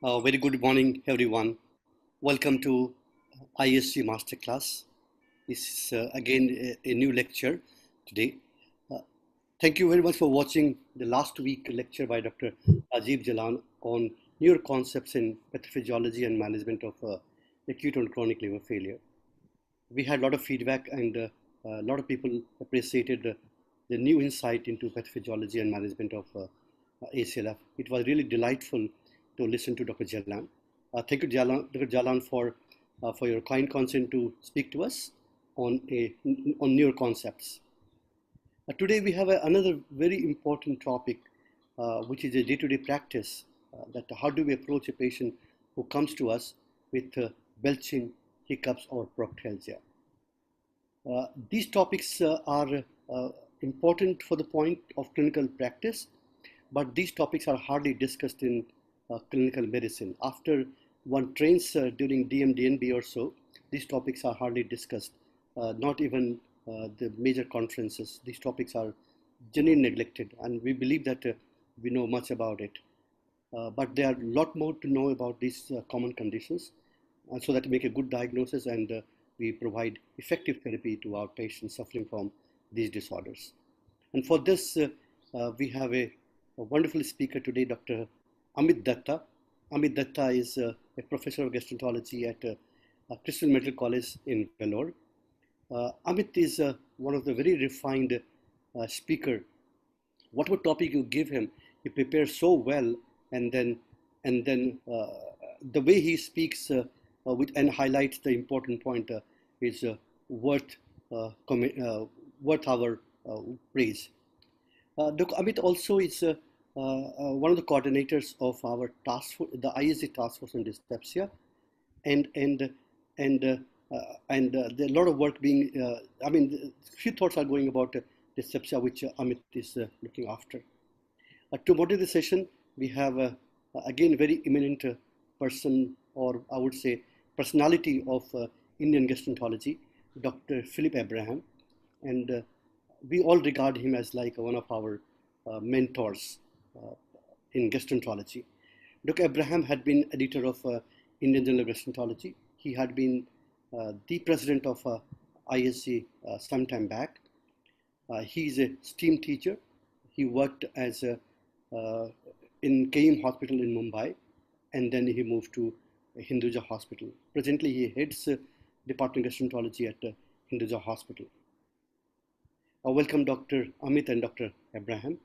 Very good morning, everyone. Welcome to ISG Masterclass. This is again a new lecture today. Uh, Thank you very much for watching the last week lecture by Dr. Rajiv Jalan on newer concepts in pathophysiology and management of acute and chronic liver failure. We had a lot of feedback and a lot of people appreciated the new insight into pathophysiology and management of ACLF. It was really delightful to listen to Dr. Jalan. Thank you, Dr. Jalan, for your kind consent to speak to us on newer concepts. Today we have another very important topic, which is a day-to-day practice. That how do we approach a patient who comes to us with belching, hiccups, or proctalgia? These topics are important for the point of clinical practice, but these topics are hardly discussed in clinical medicine. After one trains during DMDNB or so, these topics are hardly discussed, not even the major conferences. These topics are generally neglected, and we believe that we know much about it. But there are a lot more to know about these common conditions, so that we make a good diagnosis and we provide effective therapy to our patients suffering from these disorders. And for this, we have a wonderful speaker today, Dr. Amit Datta. Amit Datta is a professor of gastroenterology at Crystal Medical College in Vellore. Amit is one of the very refined speaker. Whatever topic you give him, he prepares so well, and then the way he speaks and highlights the important point is worth our praise. Dr. Amit also is one of the coordinators of our task force, the ISG task force on dyspepsia, and there are a lot of work being. A few thoughts are going about dyspepsia, which Amit is looking after. To moderate the session, we have again a very eminent person, or I would say personality of Indian gastroenterology, Dr. Philip Abraham, and we all regard him as like one of our mentors in gastroenterology. Dr. Abraham had been editor of Indian Journal of Gastroenterology. He had been the president of ISG some time back. He is a STEAM teacher. He worked as in KM Hospital in Mumbai, and then he moved to Hinduja Hospital. Presently, he heads Department of Gastroenterology at Hinduja Hospital. Welcome, Dr. Amit and Dr. Abraham.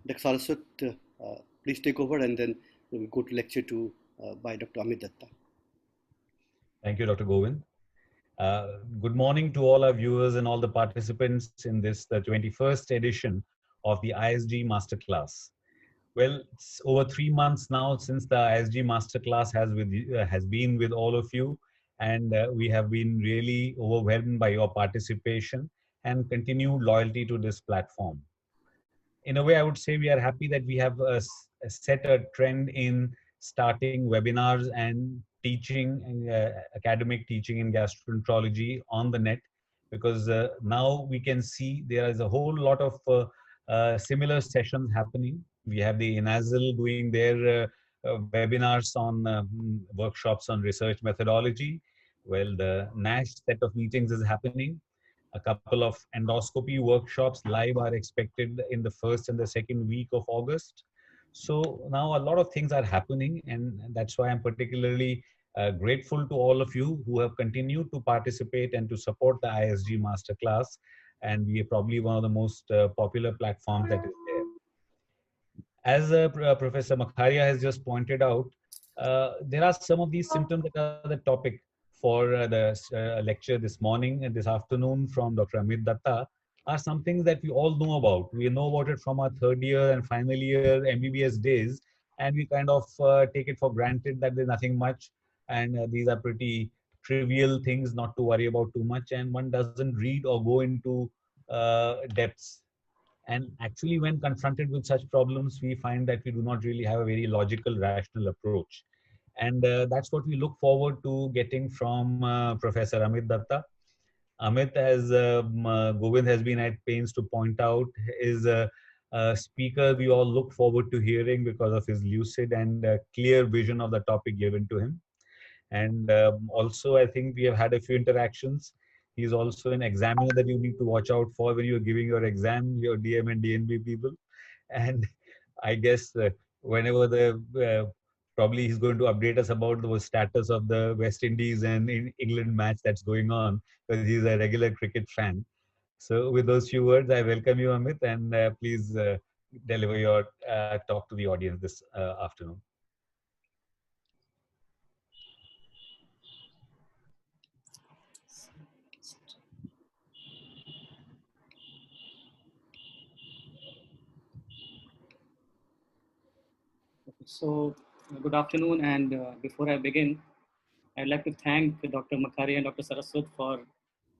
Dr. Saraswat, please take over, and then we'll go to lecture two by Dr. Amit Datta. Thank you, Dr. Govind. Good morning to all our viewers and all the participants in this, the 21st edition of the ISG Masterclass. Well, it's over 3 months now since the ISG Masterclass has been with all of you, and we have been really overwhelmed by your participation and continued loyalty to this platform. In a way, I would say we are happy that we have set a trend in starting webinars and teaching, academic teaching in gastroenterology on the net, because now we can see there is a whole lot of similar sessions happening. We have the INASL doing their webinars on workshops on research methodology. Well, the NASH set of meetings is happening. A couple of endoscopy workshops live are expected in the first and the second week of August. So now a lot of things are happening, and that's why I'm particularly grateful to all of you who have continued to participate and to support the ISG Masterclass. And we are probably one of the most popular platforms that is there. As Professor Makharia has just pointed out, there are some of these symptoms that are the topic for the lecture this morning and this afternoon from Dr. Amit Datta are some things that we all know about. We know about it from our third year and final year MBBS days, and we kind of take it for granted that there's nothing much, and these are pretty trivial things not to worry about too much, and one doesn't read or go into depths. And actually, when confronted with such problems, we find that we do not really have a very logical, rational approach. And that's what we look forward to getting from Professor Amit Datta. Amit, as Govind has been at pains to point out, is a speaker we all look forward to hearing because of his lucid and clear vision of the topic given to him. And also, I think we have had a few interactions. He's also an examiner that you need to watch out for when you're giving your exam, your DM and DNB people. And I guess whenever the probably he's going to update us about the status of the West Indies and in England match that's going on, because he's a regular cricket fan. So with those few words, I welcome you, Amit, and please deliver your talk to the audience this afternoon. So, good afternoon, and before I begin, I'd like to thank Dr. Makhari and Dr. Saraswat for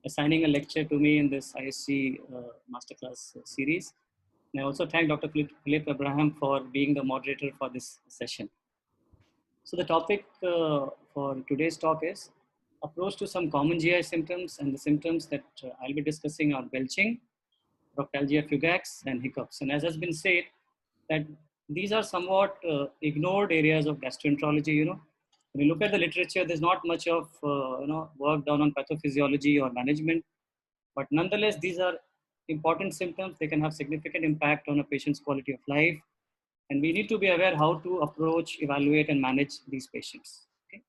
assigning a lecture to me in this ISG Masterclass series. And I also thank Dr. Philip Abraham for being the moderator for this session. So the topic for today's talk is approach to some common GI symptoms, and the symptoms that I'll be discussing are belching, proctalgia fugax, and hiccups. And as has been said, that these are somewhat ignored areas of gastroenterology. When you look at the literature, there's not much of work done on pathophysiology or management, but nonetheless, these are important symptoms. They can have significant impact on a patient's quality of life, and we need to be aware how to approach, evaluate, and manage these patients. Okay?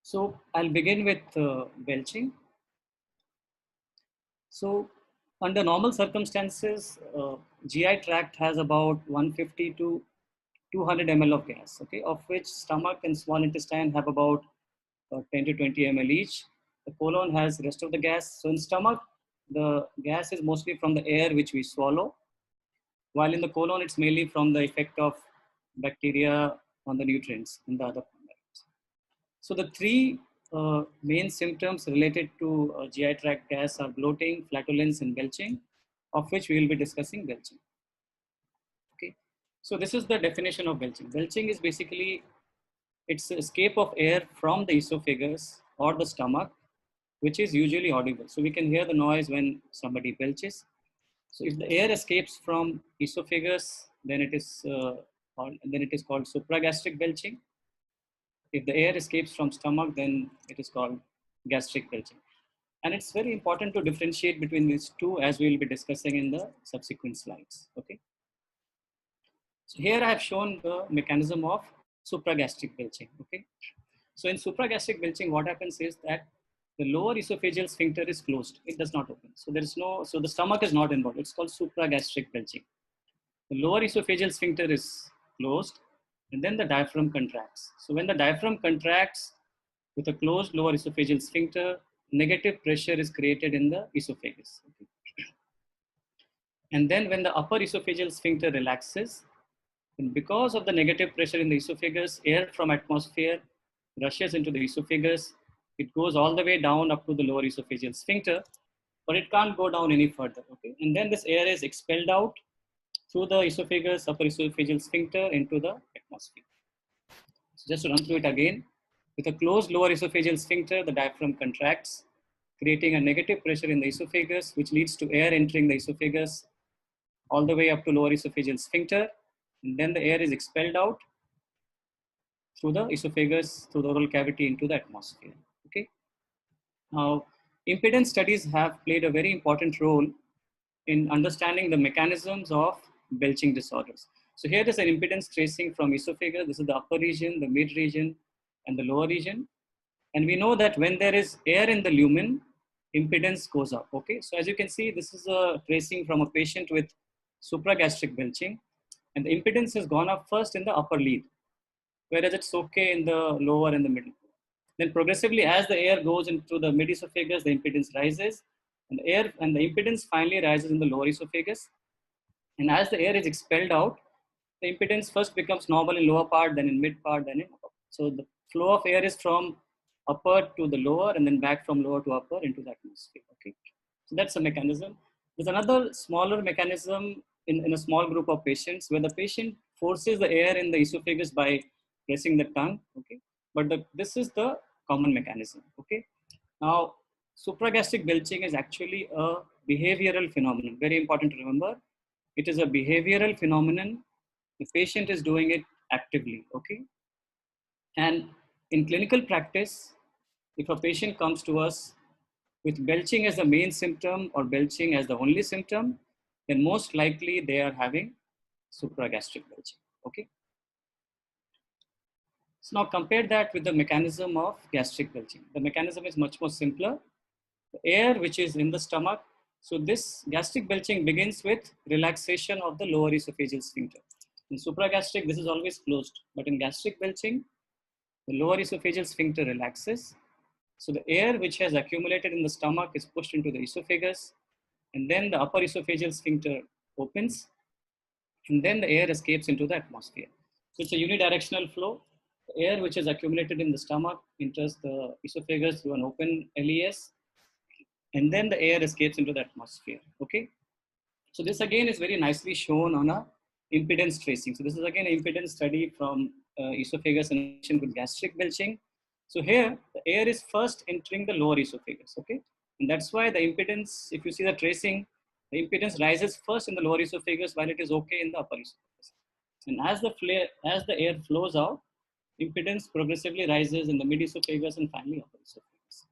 So I'll begin with belching. So under normal circumstances, GI tract has about 150 to 200 ml of gas, okay, of which stomach and small intestine have about 10 to 20 ml each. The colon has rest of the gas. So in stomach, the gas is mostly from the air which we swallow, while in the colon, it's mainly from the effect of bacteria on the nutrients in the other compartments. So the three main symptoms related to GI tract gas are bloating, flatulence, and belching, of which we will be discussing belching. Okay, so this is the definition of belching. Belching is basically it's escape of air from the esophagus or the stomach, which is usually audible. So we can hear the noise when somebody belches. So if the air escapes from esophagus, then it is called supragastric belching. If the air escapes from stomach, then it is called gastric belching. And it's very important to differentiate between these two, as we will be discussing in the subsequent slides. Okay. So here I have shown the mechanism of supragastric belching. Okay. So in supragastric belching, what happens is that the lower esophageal sphincter is closed. It does not open. So so the stomach is not involved. It's called supragastric belching. The lower esophageal sphincter is closed, and then the diaphragm contracts. So when the diaphragm contracts with a closed lower esophageal sphincter, negative pressure is created in the esophagus. Okay. And then when the upper esophageal sphincter relaxes, and because of the negative pressure in the esophagus, air from atmosphere rushes into the esophagus. It goes all the way down up to the lower esophageal sphincter, but it can't go down any further. Okay, and then this air is expelled out through the esophagus, upper esophageal sphincter into the atmosphere. So just to run through it again, with a closed lower esophageal sphincter, the diaphragm contracts, creating a negative pressure in the esophagus, which leads to air entering the esophagus all the way up to lower esophageal sphincter. And then the air is expelled out through the esophagus, through the oral cavity into the atmosphere. Okay. Now, impedance studies have played a very important role in understanding the mechanisms of belching disorders. So here is an impedance tracing from esophagus. This is the upper region, the mid region, and the lower region. And we know that when there is air in the lumen, impedance goes up. Okay. So as you can see, this is a tracing from a patient with supragastric belching. And the impedance has gone up first in the upper lead, whereas it's okay in the lower and the middle. Then progressively, as the air goes into the mid esophagus, the impedance rises, and the impedance finally rises in the lower esophagus. And as the air is expelled out, the impedance first becomes normal in lower part, then in mid part, then in upper. So the flow of air is from upper to the lower, and then back from lower to upper into the atmosphere. Okay, so that's a mechanism. There's another smaller mechanism in a small group of patients where the patient forces the air in the esophagus by pressing the tongue. Okay, but this is the common mechanism. Okay, now supragastric belching is actually a behavioral phenomenon. Very important to remember. It is a behavioral phenomenon. The patient is doing it actively, okay? And in clinical practice, if a patient comes to us with belching as the main symptom or belching as the only symptom, then most likely they are having supragastric belching, okay? So now compare that with the mechanism of gastric belching. The mechanism is much more simpler. The air which is in the stomach. So this gastric belching begins with relaxation of the lower esophageal sphincter. In supragastric, this is always closed, but in gastric belching, the lower esophageal sphincter relaxes. So the air which has accumulated in the stomach is pushed into the esophagus, and then the upper esophageal sphincter opens, and then the air escapes into the atmosphere. So it's a unidirectional flow. The air which is accumulated in the stomach enters the esophagus through an open LES, and then the air escapes into the atmosphere, okay? So this again is very nicely shown on a impedance tracing. So this is again an impedance study from esophagus and with gastric belching. So here the air is first entering the lower esophagus, okay? And that's why the impedance, if you see the tracing, the impedance rises first in the lower esophagus while it is okay in the upper esophagus. And as the air flows out, impedance progressively rises in the mid esophagus and finally upper esophagus.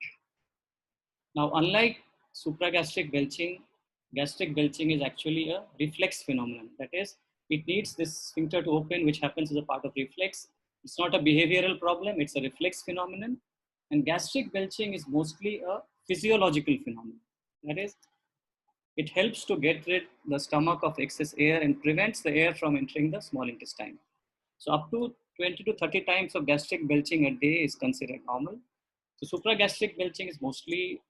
Now, unlike supragastric belching, gastric belching is actually a reflex phenomenon. That is, it needs this sphincter to open, which happens as a part of reflex. It's not a behavioral problem, it's a reflex phenomenon. And gastric belching is mostly a physiological phenomenon. That is, it helps to get rid the stomach of excess air and prevents the air from entering the small intestine. So up to 20 to 30 times of gastric belching a day is considered normal. So supragastric belching is mostly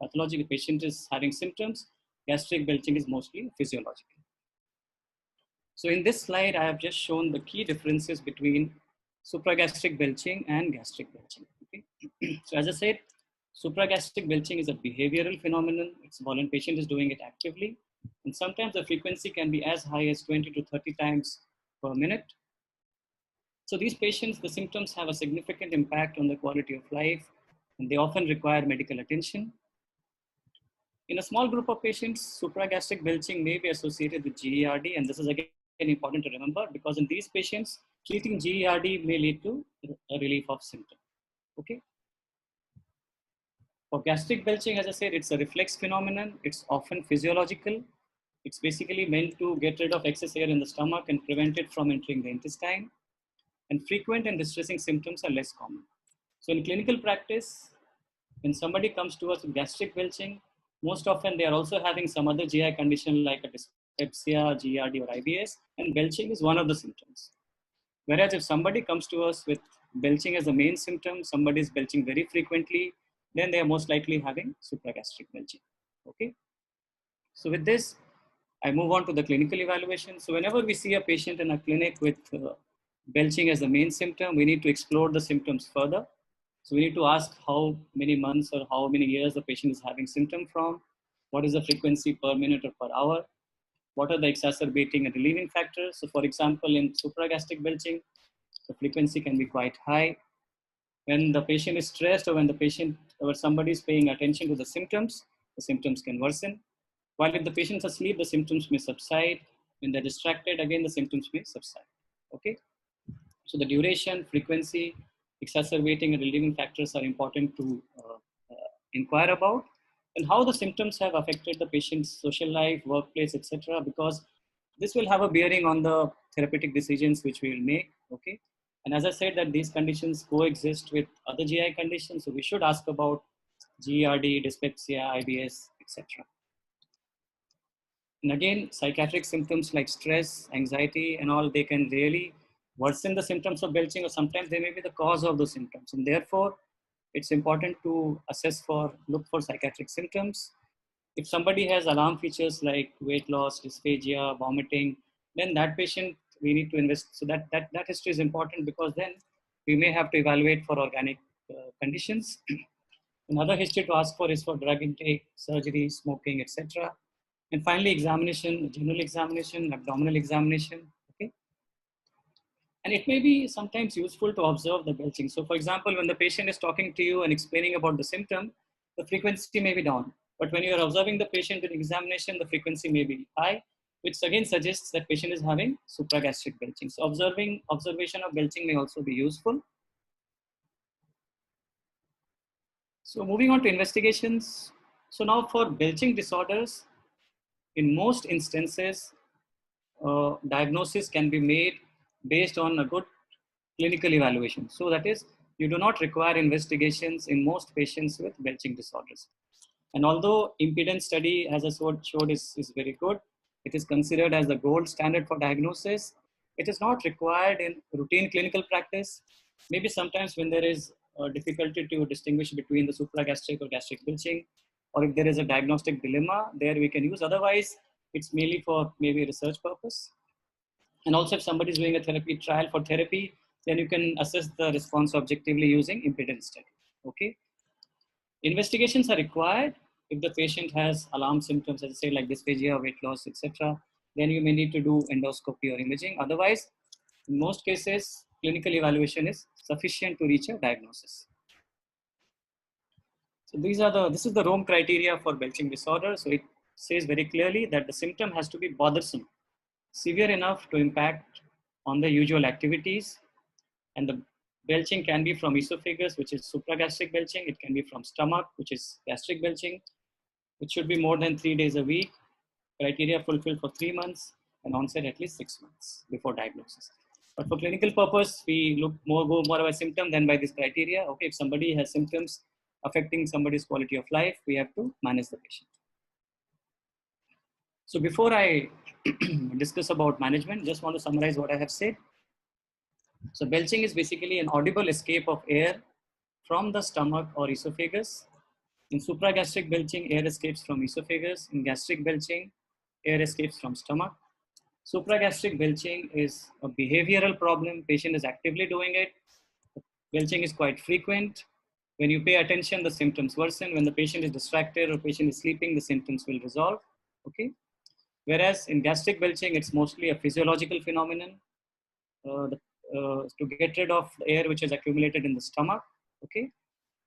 pathological. The patient is having symptoms. Gastric belching is mostly physiological. So in this slide, I have just shown the key differences between supragastric belching and gastric belching. Okay? So as I said, supragastric belching is a behavioral phenomenon. It's voluntary. Patient is doing it actively. And sometimes the frequency can be as high as 20 to 30 times per minute. So these patients, the symptoms have a significant impact on the quality of life, and they often require medical attention. In a small group of patients, supragastric belching may be associated with GERD, and this is again important to remember because in these patients, treating GERD may lead to a relief of symptoms. Okay. For gastric belching, as I said, it's a reflex phenomenon. It's often physiological. It's basically meant to get rid of excess air in the stomach and prevent it from entering the intestine. And frequent and distressing symptoms are less common. So in clinical practice, when somebody comes to us with gastric belching, most often they are also having some other GI condition like a dyspepsia, GERD or IBS, and belching is one of the symptoms. Whereas if somebody comes to us with belching as the main symptom, somebody is belching very frequently, then they are most likely having supragastric belching. Okay. So with this, I move on to the clinical evaluation. So whenever we see a patient in a clinic with belching as the main symptom, we need to explore the symptoms further. So we need to ask how many months or how many years the patient is having symptom from, what is the frequency per minute or per hour, what are the exacerbating and relieving factors. So for example, in supragastric belching, the frequency can be quite high. When the patient is stressed or when the patient or somebody is paying attention to the symptoms can worsen. While if the patient is asleep, the symptoms may subside. When they're distracted, again, the symptoms may subside. Okay. So the duration, frequency, exacerbating and relieving factors are important to inquire about, and how the symptoms have affected the patient's social life, workplace, etc. Because this will have a bearing on the therapeutic decisions which we will make. Okay. And as I said that these conditions coexist with other GI conditions, so we should ask about GERD, dyspepsia, IBS, etc. And again, psychiatric symptoms like stress, anxiety, and all, they can really worsen the symptoms of belching, or sometimes they may be the cause of those symptoms. And therefore, it's important to look for psychiatric symptoms. If somebody has alarm features like weight loss, dysphagia, vomiting, then that patient we need to invest. So that history is important because then we may have to evaluate for organic conditions. Another history to ask for is for drug intake, surgery, smoking, etc. And finally, examination, general examination, abdominal examination. Okay. And it may be sometimes useful to observe the belching. So for example, when the patient is talking to you and explaining about the symptom, the frequency may be down. But when you are observing the patient in examination, the frequency may be high. which again suggests that patient is having supragastric belching. So observation of belching may also be useful. So moving on to investigations. So now for belching disorders, in most instances, diagnosis can be made based on a good clinical evaluation. So that is, you do not require investigations in most patients with belching disorders. And although impedance study, as I showed, is very good, it is considered as the gold standard for diagnosis. It is not required in routine clinical practice. Maybe sometimes when there is a difficulty to distinguish between the supragastric or gastric belching, or if there is a diagnostic dilemma, there we can use. Otherwise, it's mainly for maybe research purpose. And also if somebody is doing a therapy trial for therapy, then you can assess the response objectively using impedance study. Okay. Investigations are required if the patient has alarm symptoms, as I say, like dysphagia, weight loss, etc. Then you may need to do endoscopy or imaging. Otherwise, in most cases, clinical evaluation is sufficient to reach a diagnosis. So this is the Rome criteria for belching disorder. So it says very clearly that the symptom has to be bothersome, severe enough to impact on the usual activities. And the belching can be from esophagus, which is supragastric belching. It can be from stomach, which is gastric belching. It should be more than 3 days a week. Criteria fulfilled for 3 months and onset at least 6 months before diagnosis. But for clinical purpose, we go more by symptom than by this criteria. Okay, if somebody has symptoms affecting somebody's quality of life, we have to manage the patient. So before I discuss about management, just want to summarize what I have said. So belching is basically an audible escape of air from the stomach or esophagus. In supragastric belching, air escapes from esophagus. In gastric belching, air escapes from stomach. Supragastric belching is a behavioral problem. Patient is actively doing it. Belching is quite frequent. When you pay attention, the symptoms worsen. When the patient is distracted or patient is sleeping, the symptoms will resolve. Okay. Whereas in gastric belching, it's mostly a physiological phenomenon. To get rid of the air which is accumulated in the stomach. Okay.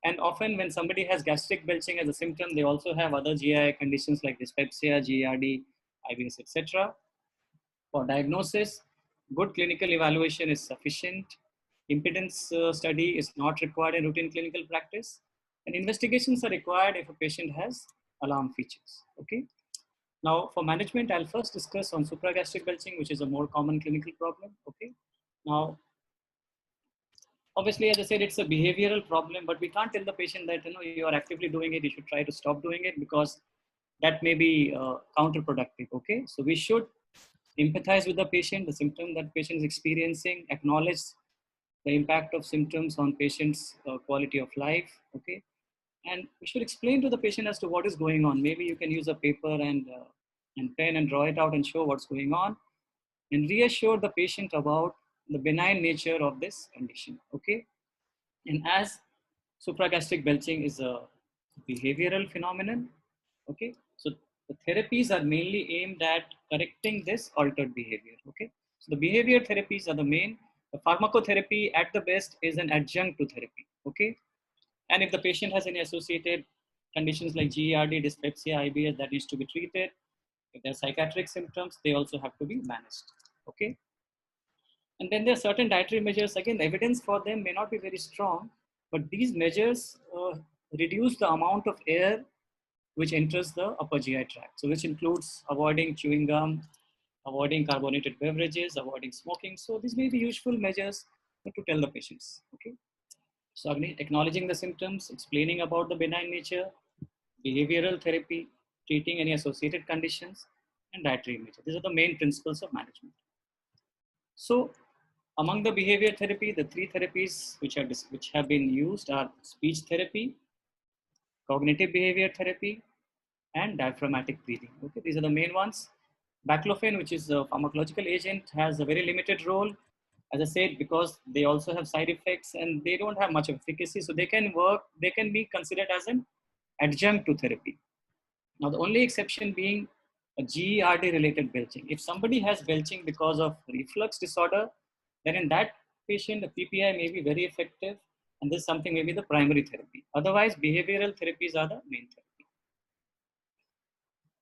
And often when somebody has gastric belching as a symptom, they also have other GI conditions like dyspepsia, GERD, IBS, etc. For diagnosis, good clinical evaluation is sufficient. Impedance study is not required in routine clinical practice. And investigations are required if a patient has alarm features. Okay. Now for management, I'll first discuss on supragastric belching, which is a more common clinical problem. Okay. Now, obviously, as I said, it's a behavioral problem, but we can't tell the patient that you are actively doing it, you should try to stop doing it, because that may be counterproductive. Okay, so we should empathize with the patient, the symptom that patient is experiencing, acknowledge the impact of symptoms on patient's quality of life. Okay, and we should explain to the patient as to what is going on. Maybe you can use a paper and pen and draw it out and show what's going on, and reassure the patient about the benign nature of this condition. Okay, and as supragastric belching is a behavioral phenomenon, okay, so the therapies are mainly aimed at correcting this altered behavior. Okay, so the behavior therapies are the main. The pharmacotherapy at the best is an adjunct to therapy. Okay, and if the patient has any associated conditions like GERD, dyspepsia, IBS, that needs to be treated. If there are psychiatric symptoms, they also have to be managed. Okay. And then there are certain dietary measures. Again, the evidence for them may not be very strong, but these measures reduce the amount of air which enters the upper GI tract. So which includes avoiding chewing gum, avoiding carbonated beverages, avoiding smoking. So these may be useful measures to tell the patients. Okay. So acknowledging the symptoms, explaining about the benign nature, behavioral therapy, treating any associated conditions, and dietary measures. These are the main principles of management. So among the behavior therapy, the 3 therapies which have been used are speech therapy, cognitive behavior therapy, and diaphragmatic breathing. Okay, these are the main ones. Baclofen, which is a pharmacological agent, has a very limited role, as I said, because they also have side effects and they don't have much efficacy. So they can be considered as an adjunct to therapy. Now, the only exception being a GERD related belching. If somebody has belching because of reflux disorder, then in that patient, the PPI may be very effective, and this is something maybe the primary therapy. Otherwise, behavioral therapies are the main therapy.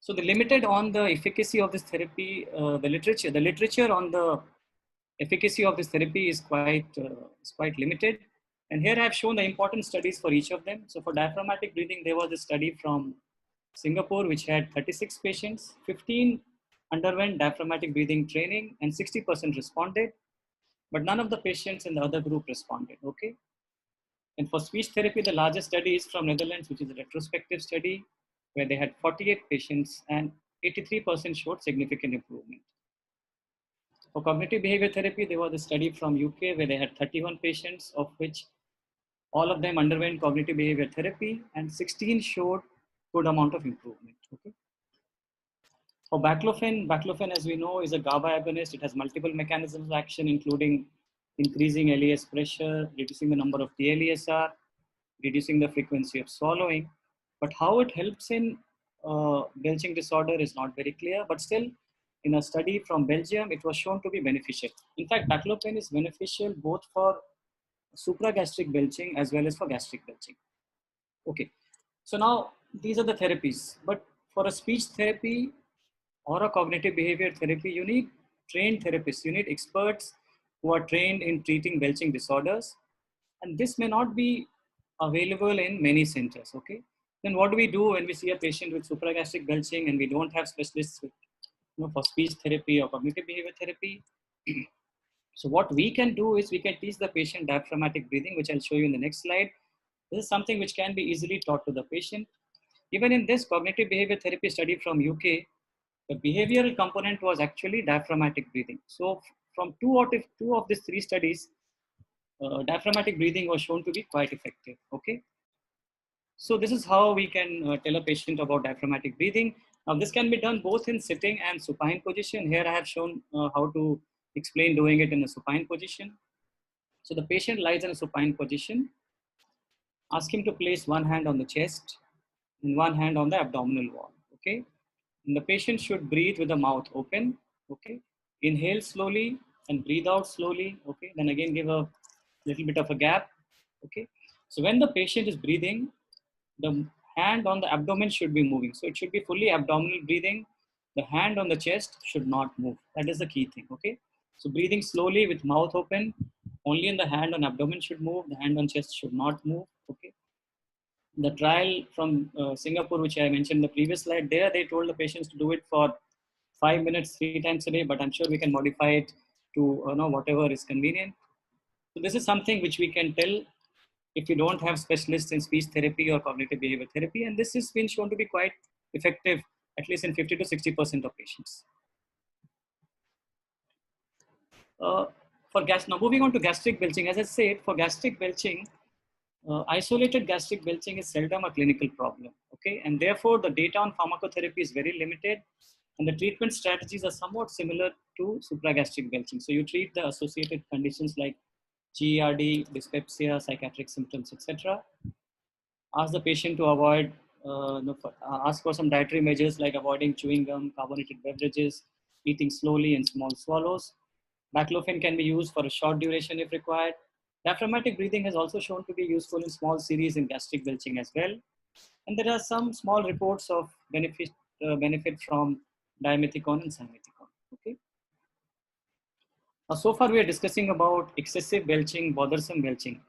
So the limited on the efficacy of this therapy, the literature on the efficacy of this therapy is quite limited. And here I have shown the important studies for each of them. So for diaphragmatic breathing, there was a study from Singapore, which had 36 patients, 15 underwent diaphragmatic breathing training and 60% responded, but none of the patients in the other group responded, okay? And for speech therapy, the largest study is from Netherlands, which is a retrospective study where they had 48 patients and 83% showed significant improvement. For cognitive behavior therapy, there was a study from UK where they had 31 patients, of which all of them underwent cognitive behavior therapy and 16 showed good amount of improvement, okay? For baclofen, as we know, is a GABA agonist. It has multiple mechanisms of action, including increasing LES pressure, reducing the number of TLESR, reducing the frequency of swallowing. But how it helps in belching disorder is not very clear. But still, in a study from Belgium, it was shown to be beneficial. In fact, baclofen is beneficial both for supragastric belching as well as for gastric belching. Okay, so now these are the therapies. But for a speech therapy, or a cognitive behavior therapy, you need trained therapists. You need experts who are trained in treating belching disorders. And this may not be available in many centers, okay? Then what do we do when we see a patient with supragastric belching and we don't have specialists with, for speech therapy or cognitive behavior therapy? So what we can do is we can teach the patient diaphragmatic breathing, which I'll show you in the next slide. This is something which can be easily taught to the patient. Even in this cognitive behavior therapy study from UK, the behavioral component was actually diaphragmatic breathing. So from two of these three studies, diaphragmatic breathing was shown to be quite effective, okay? So this is how we can tell a patient about diaphragmatic breathing. Now this can be done both in sitting and supine position. Here I have shown how to explain doing it in a supine position. So the patient lies in a supine position. Ask him to place one hand on the chest and one hand on the abdominal wall, okay? And the patient should breathe with the mouth open, okay? Inhale slowly and breathe out slowly, okay? Then again give a little bit of a gap, okay? So when the patient is breathing, the hand on the abdomen should be moving. So it should be fully abdominal breathing. The hand on the chest should not move. That is the key thing, okay? So breathing slowly with mouth open, only in the hand on abdomen should move. The hand on chest should not move, okay? The trial from Singapore, which I mentioned in the previous slide, there they told the patients to do it for 5 minutes, 3 times a day, but I'm sure we can modify it to whatever is convenient. So this is something which we can tell if you don't have specialists in speech therapy or cognitive behavior therapy, and this has been shown to be quite effective, at least in 50 to 60% of patients. Now moving on to gastric belching, as I said, for gastric belching, isolated gastric belching is seldom a clinical problem, okay? And therefore, the data on pharmacotherapy is very limited, and the treatment strategies are somewhat similar to supragastric belching. So you treat the associated conditions like GERD, dyspepsia, psychiatric symptoms, etc. Ask the patient to avoid, ask for some dietary measures like avoiding chewing gum, carbonated beverages, eating slowly and small swallows. Baclofen can be used for a short duration if required. Diaphragmatic breathing has also shown to be useful in small series in gastric belching as well. And there are some small reports of benefit from dimethicone and simethicone. Okay. Now, so far we are discussing about excessive belching, bothersome belching.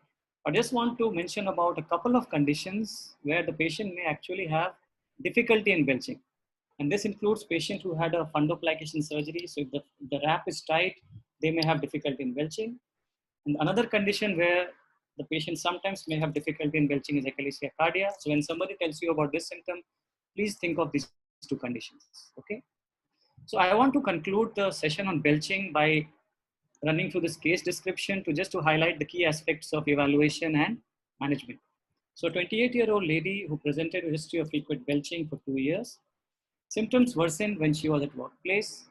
I just want to mention about a couple of conditions where the patient may actually have difficulty in belching. And this includes patients who had a fundoplication surgery. So if the wrap is tight, they may have difficulty in belching. And another condition where the patient sometimes may have difficulty in belching is echalacia cardia. So when somebody tells you about this symptom, please think of these two conditions, okay? So I want to conclude the session on belching by running through this case description to highlight the key aspects of evaluation and management. So a 28-year-old lady who presented a history of frequent belching for 2 years. Symptoms worsened when she was at workplace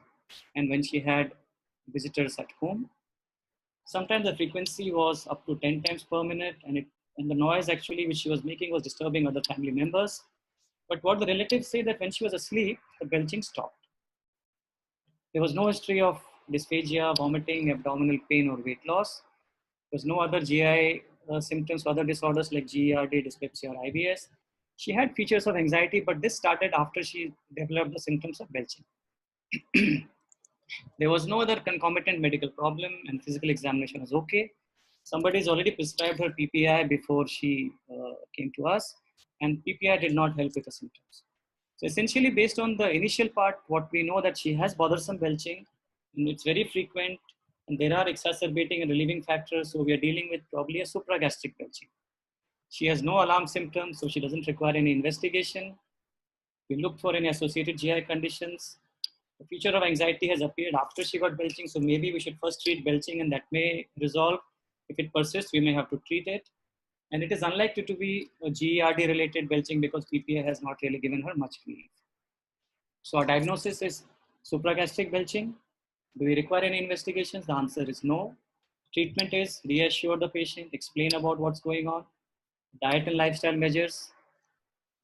and when she had visitors at home. Sometimes the frequency was up to 10 times per minute, and the noise actually which she was making was disturbing other family members. But what the relatives say that when she was asleep, the belching stopped. There was no history of dysphagia, vomiting, abdominal pain, or weight loss. There was no other GI symptoms or other disorders like GERD, dyspepsia, or IBS. She had features of anxiety, but this started after she developed the symptoms of belching. There was no other concomitant medical problem and physical examination was okay. Somebody's already prescribed her PPI before she came to us, and PPI did not help with the symptoms. So essentially, based on the initial part, what we know that she has bothersome belching, and it's very frequent, and there are exacerbating and relieving factors. So we are dealing with probably a supragastric belching. She has no alarm symptoms, so she doesn't require any investigation. We looked for any associated GI conditions. The feature of anxiety has appeared after she got belching, so maybe we should first treat belching and that may resolve. If it persists, we may have to treat it. And it is unlikely to be a GERD related belching because PPI has not really given her much relief. So our diagnosis is supragastric belching. Do we require any investigations? The answer is no. Treatment is reassure the patient, explain about what's going on, diet and lifestyle measures,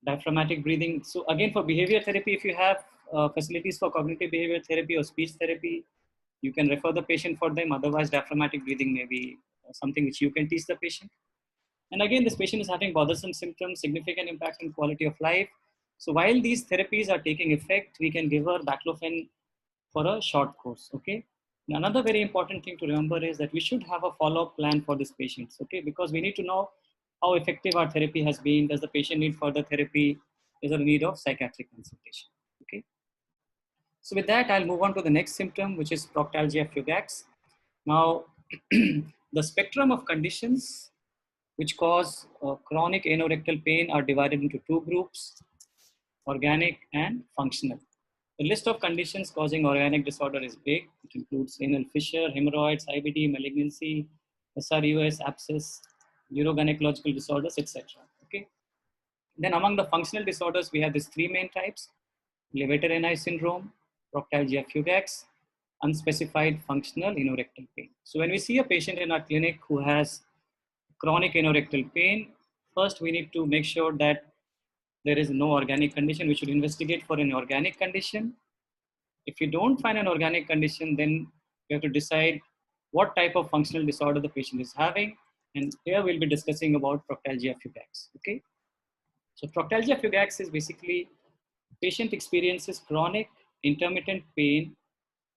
diaphragmatic breathing. So again, for behavior therapy, if you have facilities for cognitive behavior therapy or speech therapy, you can refer the patient for them. Otherwise, diaphragmatic breathing may be something which you can teach the patient. And again, this patient is having bothersome symptoms, significant impact on quality of life. So while these therapies are taking effect, we can give her baclofen for a short course, okay? And another very important thing to remember is that we should have a follow-up plan for these patients, okay? Because we need to know how effective our therapy has been. Does the patient need further therapy? Is there a need of psychiatric consultation, okay? So with that, I'll move on to the next symptom, which is proctalgia fugax. Now, the spectrum of conditions which cause chronic anorectal pain are divided into two groups, organic and functional. The list of conditions causing organic disorder is big. It includes anal fissure, hemorrhoids, IBD, malignancy, SRUS, abscess, urogynecological disorders, etc. Okay. Then among the functional disorders, we have these three main types: levator-ani syndrome, proctalgia fugax, unspecified functional anorectal pain. So when we see a patient in our clinic who has chronic anorectal pain, first we need to make sure that there is no organic condition. We should investigate for an organic condition. If you don't find an organic condition, then you have to decide what type of functional disorder the patient is having. And here we'll be discussing about proctalgia fugax. Okay. So proctalgia fugax is basically patient experiences chronic intermittent pain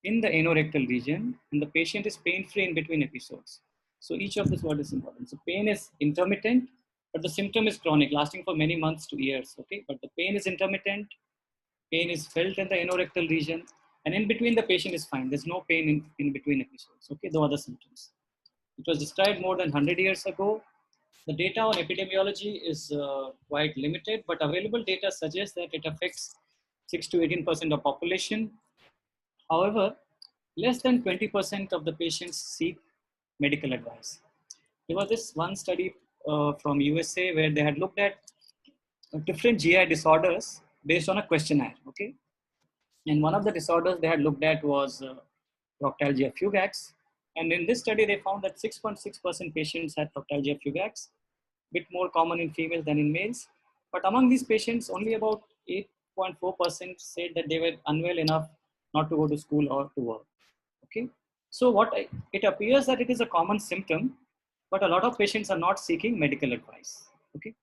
in the anorectal region, and the patient is pain-free in between episodes. So each of this word is important. So pain is intermittent, but the symptom is chronic, lasting for many months to years. Okay, but the pain is intermittent. Pain is felt in the anorectal region, and in between the patient is fine. There's no pain in between episodes. Okay, the other symptoms. It was described more than 100 years ago. The data on epidemiology is quite limited, but available data suggests that it affects 6 to 18% of population. However, less than 20% of the patients seek medical advice. There was this one study from USA where they had looked at different GI disorders based on a questionnaire. Okay, and one of the disorders they had looked at was proctalgia fugax. And in this study, they found that 6.6% patients had proctalgia fugax, a bit more common in females than in males. But among these patients, only about 8.4% said that they were unwell enough not to go to school or to work. Okay, so it appears that it is a common symptom, but a lot of patients are not seeking medical advice. Okay,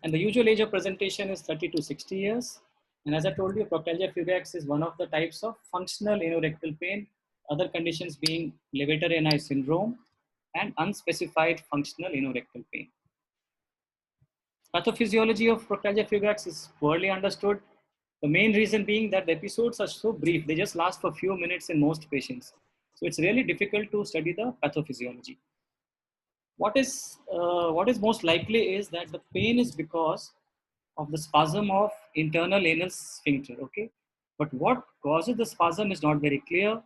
and the usual age of presentation is 30 to 60 years. And as I told you, proctalgia fugax is one of the types of functional anorectal pain, other conditions being levator-ani syndrome and unspecified functional anorectal pain. Pathophysiology of proctalgia fugax is poorly understood. The main reason being that the episodes are so brief, they just last for a few minutes in most patients. So it's really difficult to study the pathophysiology. What is most likely is that the pain is because of the spasm of internal anal sphincter, okay? But what causes the spasm is not very clear.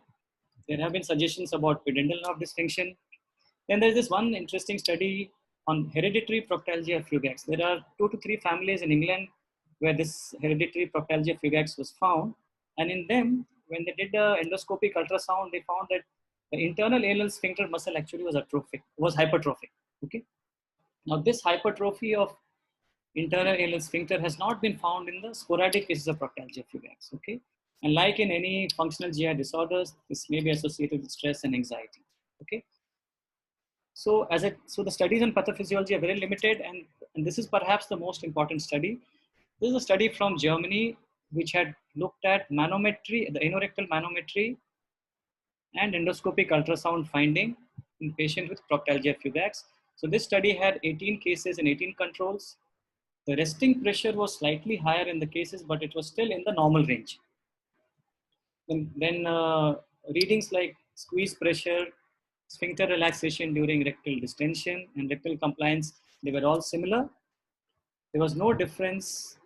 There have been suggestions about pudendal nerve dysfunction. Then there's this one interesting study on hereditary proctalgia fugax. There are 2 to 3 families in England where this hereditary proctalgia fugax was found. And in them, when they did the endoscopic ultrasound, they found that the internal anal sphincter muscle actually was hypertrophic. Okay. Now this hypertrophy of internal anal sphincter has not been found in the sporadic cases of proctalgia fugax. Okay. And like in any functional GI disorders, this may be associated with stress and anxiety. Okay. So so the studies on pathophysiology are very limited, and this is perhaps the most important study. This is a study from Germany which had looked at manometry, the anorectal manometry and endoscopic ultrasound finding in patients with proctalgia fugax. So this study had 18 cases and 18 controls. The resting pressure was slightly higher in the cases, but it was still in the normal range. Then readings like squeeze pressure, sphincter relaxation during rectal distension, and rectal compliance, they were all similar. There was no difference.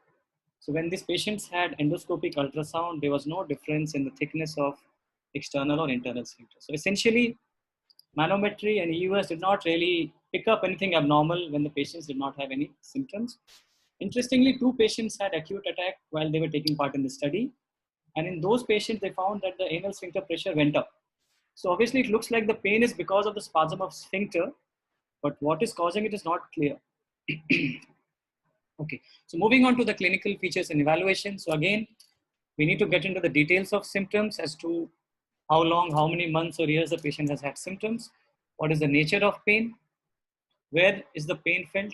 So when these patients had endoscopic ultrasound, there was no difference in the thickness of external or internal sphincter. So essentially, manometry and EUS did not really pick up anything abnormal when the patients did not have any symptoms. Interestingly, 2 patients had acute attack while they were taking part in the study. And in those patients, they found that the anal sphincter pressure went up. So obviously, it looks like the pain is because of the spasm of sphincter, but what is causing it is not clear. Okay, so moving on to the clinical features and evaluation. So again, we need to get into the details of symptoms as to how long, how many months or years the patient has had symptoms, what is the nature of pain, where is the pain felt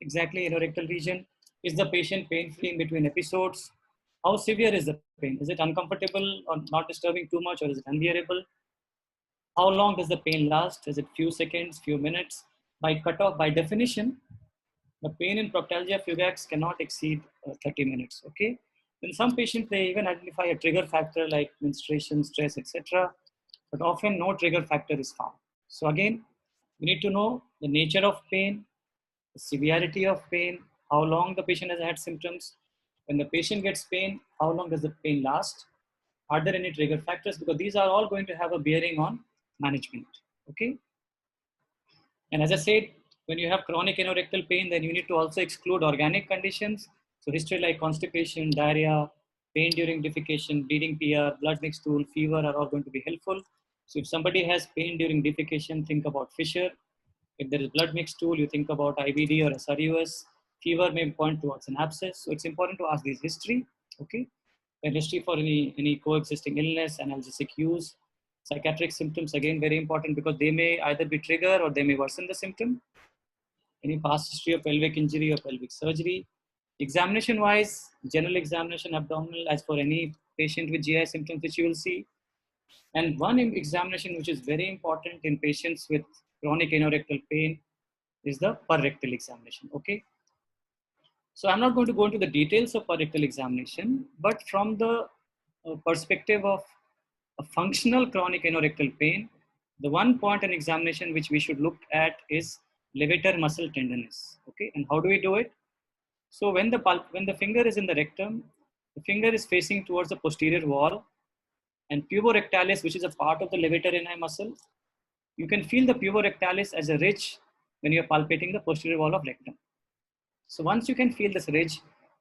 exactly in a rectal region, is the patient pain-free in between episodes, how severe is the pain, is it uncomfortable or not disturbing too much, or is it unbearable, how long does the pain last, is it few seconds, few minutes. By cutoff, by definition, the pain in proctalgia fugax cannot exceed 30 minutes. Okay. In some patients, they even identify a trigger factor like menstruation, stress, etc. But often no trigger factor is found. So again, we need to know the nature of pain, the severity of pain, how long the patient has had symptoms. When the patient gets pain, how long does the pain last? Are there any trigger factors? Because these are all going to have a bearing on management. Okay. And as I said, when you have chronic anorectal pain, then you need to also exclude organic conditions. So history like constipation, diarrhea, pain during defecation, bleeding PR, blood mixed stool, fever are all going to be helpful. So if somebody has pain during defecation, think about fissure. If there is blood mixed stool, you think about IBD or SRUS. Fever may point towards an abscess. So it's important to ask this history. Okay. And history for any coexisting illness, analgesic use. Psychiatric symptoms, again, very important because they may either be trigger or they may worsen the symptom. Any past history of pelvic injury or pelvic surgery. Examination wise, general examination, abdominal, as for any patient with GI symptoms, which you will see. And one examination which is very important in patients with chronic anorectal pain is the perrectal examination. Okay. So I'm not going to go into the details of perrectal examination, but from the perspective of a functional chronic anorectal pain, the one point in examination which we should look at is levator muscle tenderness. Okay, and how do we do it? So when the finger is in the rectum, the finger is facing towards the posterior wall, and puborectalis, which is a part of the levator ani muscle, you can feel the puborectalis as a ridge when you're palpating the posterior wall of rectum. So once you can feel this ridge,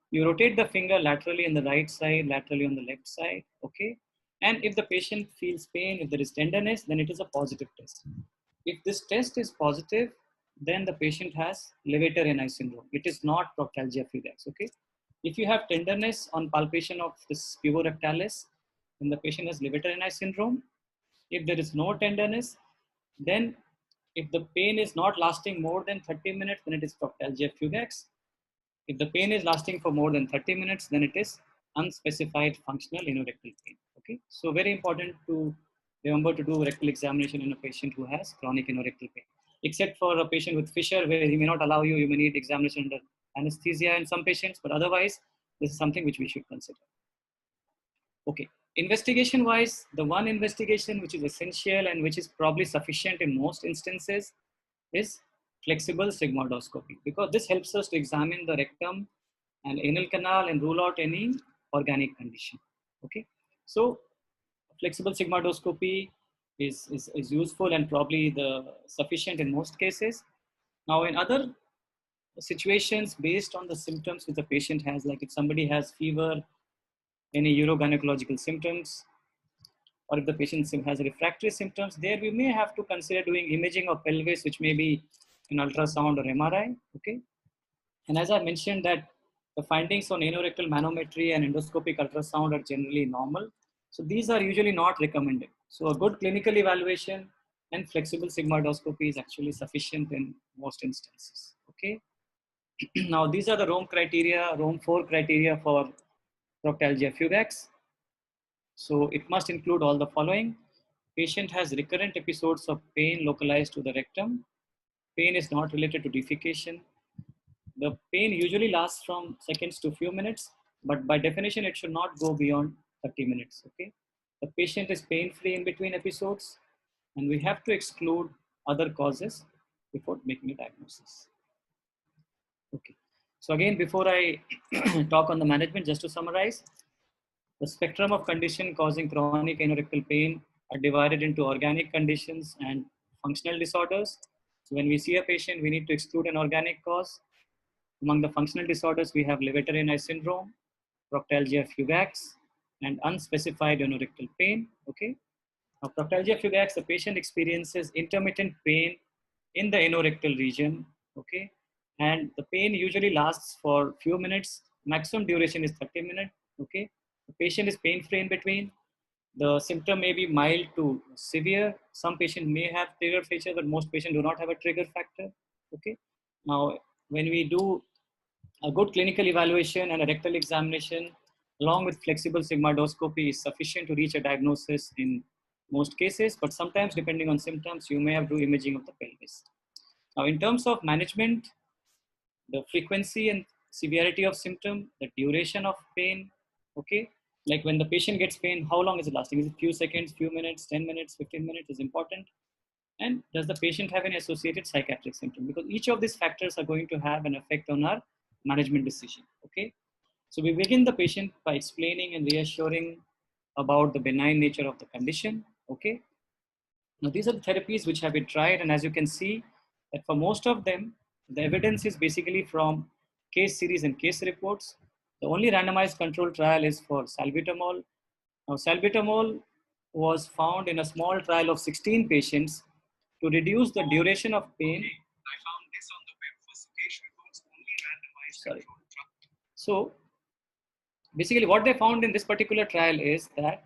you rotate the finger laterally on the right side, laterally on the left side, okay? And if the patient feels pain, if there is tenderness, then it is a positive test. If this test is positive, then the patient has levator ani syndrome. It is not proctalgia fugax, okay? If you have tenderness on palpation of this puborectalis, then the patient has levator ani syndrome. If there is no tenderness, then if the pain is not lasting more than 30 minutes, then it is proctalgia fugax. If the pain is lasting for more than 30 minutes, then it is unspecified functional anorectal pain. Okay, so very important to remember to do rectal examination in a patient who has chronic anorectal pain. Except for a patient with fissure, where he may not allow you, you may need examination under anesthesia in some patients, but otherwise, this is something which we should consider. Okay, investigation wise, the one investigation which is essential and which is probably sufficient in most instances is flexible sigmoidoscopy, because this helps us to examine the rectum and anal canal and rule out any organic condition. Okay, so flexible sigmoidoscopy is useful and probably the sufficient in most cases. Now in other situations, based on the symptoms which the patient has, like if somebody has fever, any urogynecological symptoms, or if the patient has refractory symptoms, there we may have to consider doing imaging of pelvis, which may be an ultrasound or MRI. Okay, and as I mentioned that the findings on anorectal manometry and endoscopic ultrasound are generally normal, so these are usually not recommended. So a good clinical evaluation and flexible sigmoidoscopy is actually sufficient in most instances. Okay. Now these are the Rome criteria, Rome 4 criteria for proctalgia fugax. So it must include all the following. Patient has recurrent episodes of pain localized to the rectum. Pain is not related to defecation. The pain usually lasts from seconds to few minutes, but by definition, it should not go beyond 30 minutes. Okay. The patient is pain-free in between episodes, and we have to exclude other causes before making a diagnosis. Okay. So again, before I talk on the management, just to summarize, the spectrum of condition causing chronic anorectal pain are divided into organic conditions and functional disorders. So when we see a patient, we need to exclude an organic cause. Among the functional disorders, we have Levator-Reyni syndrome, proctalgia fugax, and unspecified anorectal pain. Okay. Now, proctalgia fugax, the patient experiences intermittent pain in the anorectal region. Okay. And the pain usually lasts for few minutes. Maximum duration is 30 minutes. Okay. The patient is pain-free in between. The symptom may be mild to severe. Some patients may have trigger feature, but most patients do not have a trigger factor. Okay. Now, when we do a good clinical evaluation and a rectal examination, along with flexible sigmoidoscopy, is sufficient to reach a diagnosis in most cases. But sometimes, depending on symptoms, you may have to do imaging of the pelvis. Now, in terms of management, the frequency and severity of symptom, the duration of pain, okay? Like when the patient gets pain, how long is it lasting? Is it few seconds, few minutes, 10 minutes, 15 minutes is important. And does the patient have any associated psychiatric symptom? Because each of these factors are going to have an effect on our management decision, okay? So we begin the patient by explaining and reassuring about the benign nature of the condition, okay? Now, these are the therapies which have been tried, and as you can see, that for most of them, the evidence is basically from case series and case reports. The only randomized control trial is for salbutamol. Now, salbutamol was found in a small trial of 16 patients to reduce the duration of pain. I found this on the web for case reports, only randomized control trial. So, basically, what they found in this particular trial is that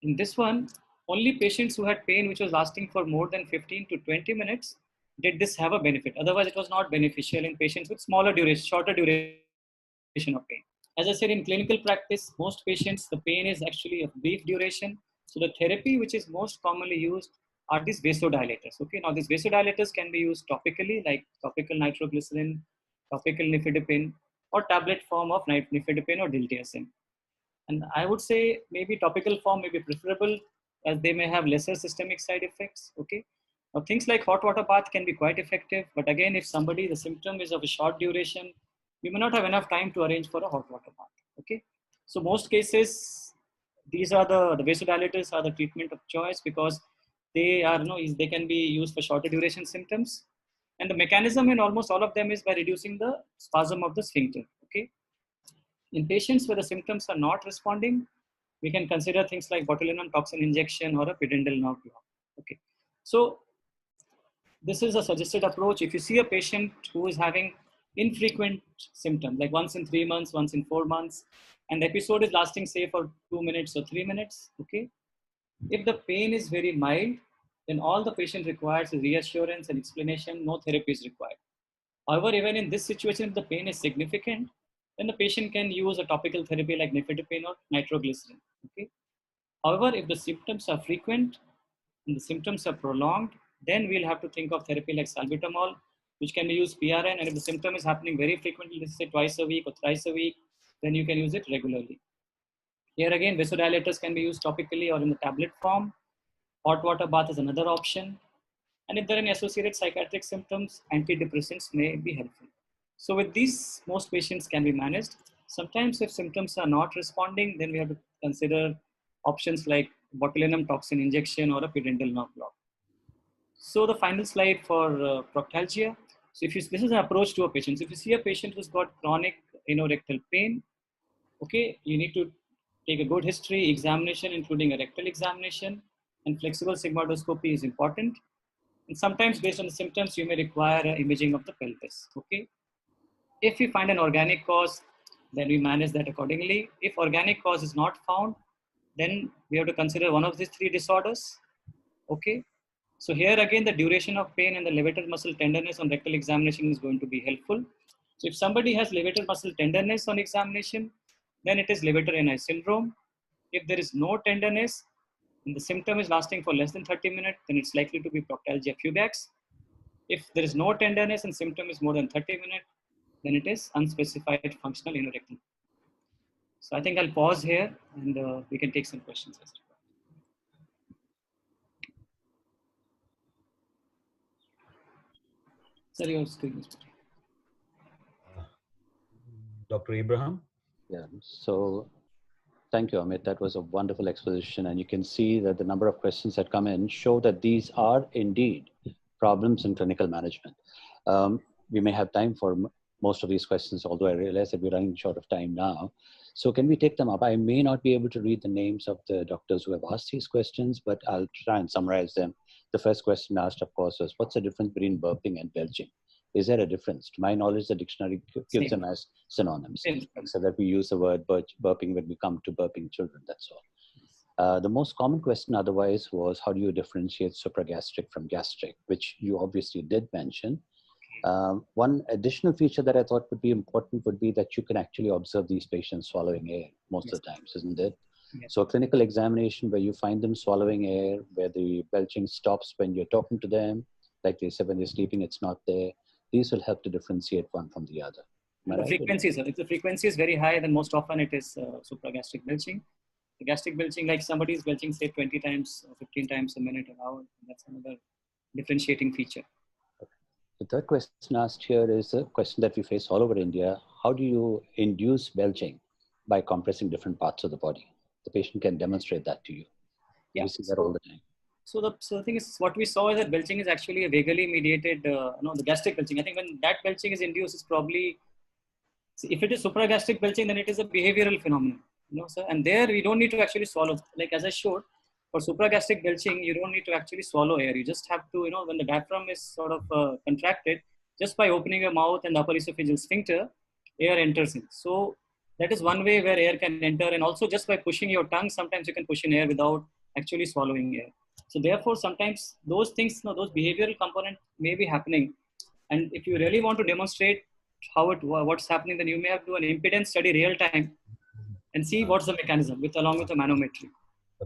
in this one, only patients who had pain which was lasting for more than 15 to 20 minutes did this have a benefit. Otherwise, it was not beneficial in patients with smaller duration, shorter duration of pain. As I said, in clinical practice, most patients, the pain is actually of brief duration. So the therapy which is most commonly used are these vasodilators. Okay, now these vasodilators can be used topically, like topical nitroglycerin, topical nifedipine, or tablet form of nifedipine or diltiazem. And I would say maybe topical form may be preferable as they may have lesser systemic side effects. Okay. Now things like hot water bath can be quite effective, but again, if somebody, the symptom is of a short duration, you may not have enough time to arrange for a hot water bath. Okay. So most cases, these are the vasodilators are the treatment of choice because they are, they can be used for shorter duration symptoms. And the mechanism in almost all of them is by reducing the spasm of the sphincter. Okay. In patients where the symptoms are not responding, we can consider things like botulinum toxin injection or a pudendal nerve block. Okay, so this is a suggested approach. If you see a patient who is having infrequent symptoms, like once in 3 months, once in 4 months, and the episode is lasting, say, for 2 minutes or 3 minutes, okay, if the pain is very mild, then all the patient requires is reassurance and explanation, no therapy is required. However, even in this situation, if the pain is significant, then the patient can use a topical therapy like nifedipine or nitroglycerin. Okay. However, if the symptoms are frequent and the symptoms are prolonged, then we'll have to think of therapy like salbutamol, which can be used PRN. And if the symptom is happening very frequently, let's say twice a week or thrice a week, then you can use it regularly. Here again, vasodilators can be used topically or in the tablet form. Hot water bath is another option. And if there are any associated psychiatric symptoms, antidepressants may be helpful. So with these, most patients can be managed. Sometimes if symptoms are not responding, then we have to consider options like botulinum toxin injection or a pudendal nerve block. So the final slide for proctalgia. So this is an approach to a patient. So if you see a patient who's got chronic anorectal pain, okay, you need to take a good history, examination, including a rectal examination, and flexible sigmoidoscopy is important. And sometimes based on the symptoms, you may require imaging of the pelvis, okay? If we find an organic cause, then we manage that accordingly. If organic cause is not found, then we have to consider one of these three disorders, okay? So here again, the duration of pain and the levator muscle tenderness on rectal examination is going to be helpful. So if somebody has levator muscle tenderness on examination, then it is levator ani syndrome. If there is no tenderness and the symptom is lasting for less than 30 minutes, then it's likely to be proctalgia fugax. If there is no tenderness and symptom is more than 30 minutes, then it is unspecified functional anorectal. So I think I'll pause here and we can take some questions. Sir, your screen is pretty. Dr. Abraham? Yeah, so thank you, Amit. That was a wonderful exposition. And you can see that the number of questions that come in show that these are indeed problems in clinical management. We may have time for most of these questions, although I realize that we're running short of time now. So can we take them up? I may not be able to read the names of the doctors who have asked these questions, but I'll try and summarize them. The first question asked, of course, was what's the difference between burping and belching? Is there a difference? To my knowledge, the dictionary gives them as synonyms, so that we use the word burping when we come to burping children, that's all. The most common question otherwise was, how do you differentiate supragastric from gastric, which you obviously did mention. One additional feature that I thought would be important would be that you can actually observe these patients swallowing air most of the times, isn't it? Yes. So a clinical examination where you find them swallowing air, where the belching stops when you're talking to them, like they said, when they're sleeping, it's not there. These will help to differentiate one from the other. The frequency, sir. If the frequency is very high, then most often it is supragastric belching. The gastric belching, like somebody is belching, say 20 times or 15 times a minute an hour, that's another differentiating feature. The third question asked here is a question that we face all over India. How do you induce belching? By compressing different parts of the body. The patient can demonstrate that to you. Yeah. We see that all the time. So the thing is, what we saw is that belching is actually a vagally mediated, the gastric belching. I think when that belching is induced, it's probably, if it is supragastric belching, then it is a behavioral phenomenon, sir. And there we don't need to actually swallow. Like as I showed, for supragastric belching, you don't need to actually swallow air. You just have to, when the diaphragm is sort of contracted, just by opening your mouth and the upper esophageal sphincter, air enters in. So that is one way where air can enter. And also just by pushing your tongue, sometimes you can push in air without actually swallowing air. So therefore, sometimes those things, those behavioral components may be happening. And if you really want to demonstrate what's happening, then you may have to do an impedance study real time and see what's the mechanism along with the manometry.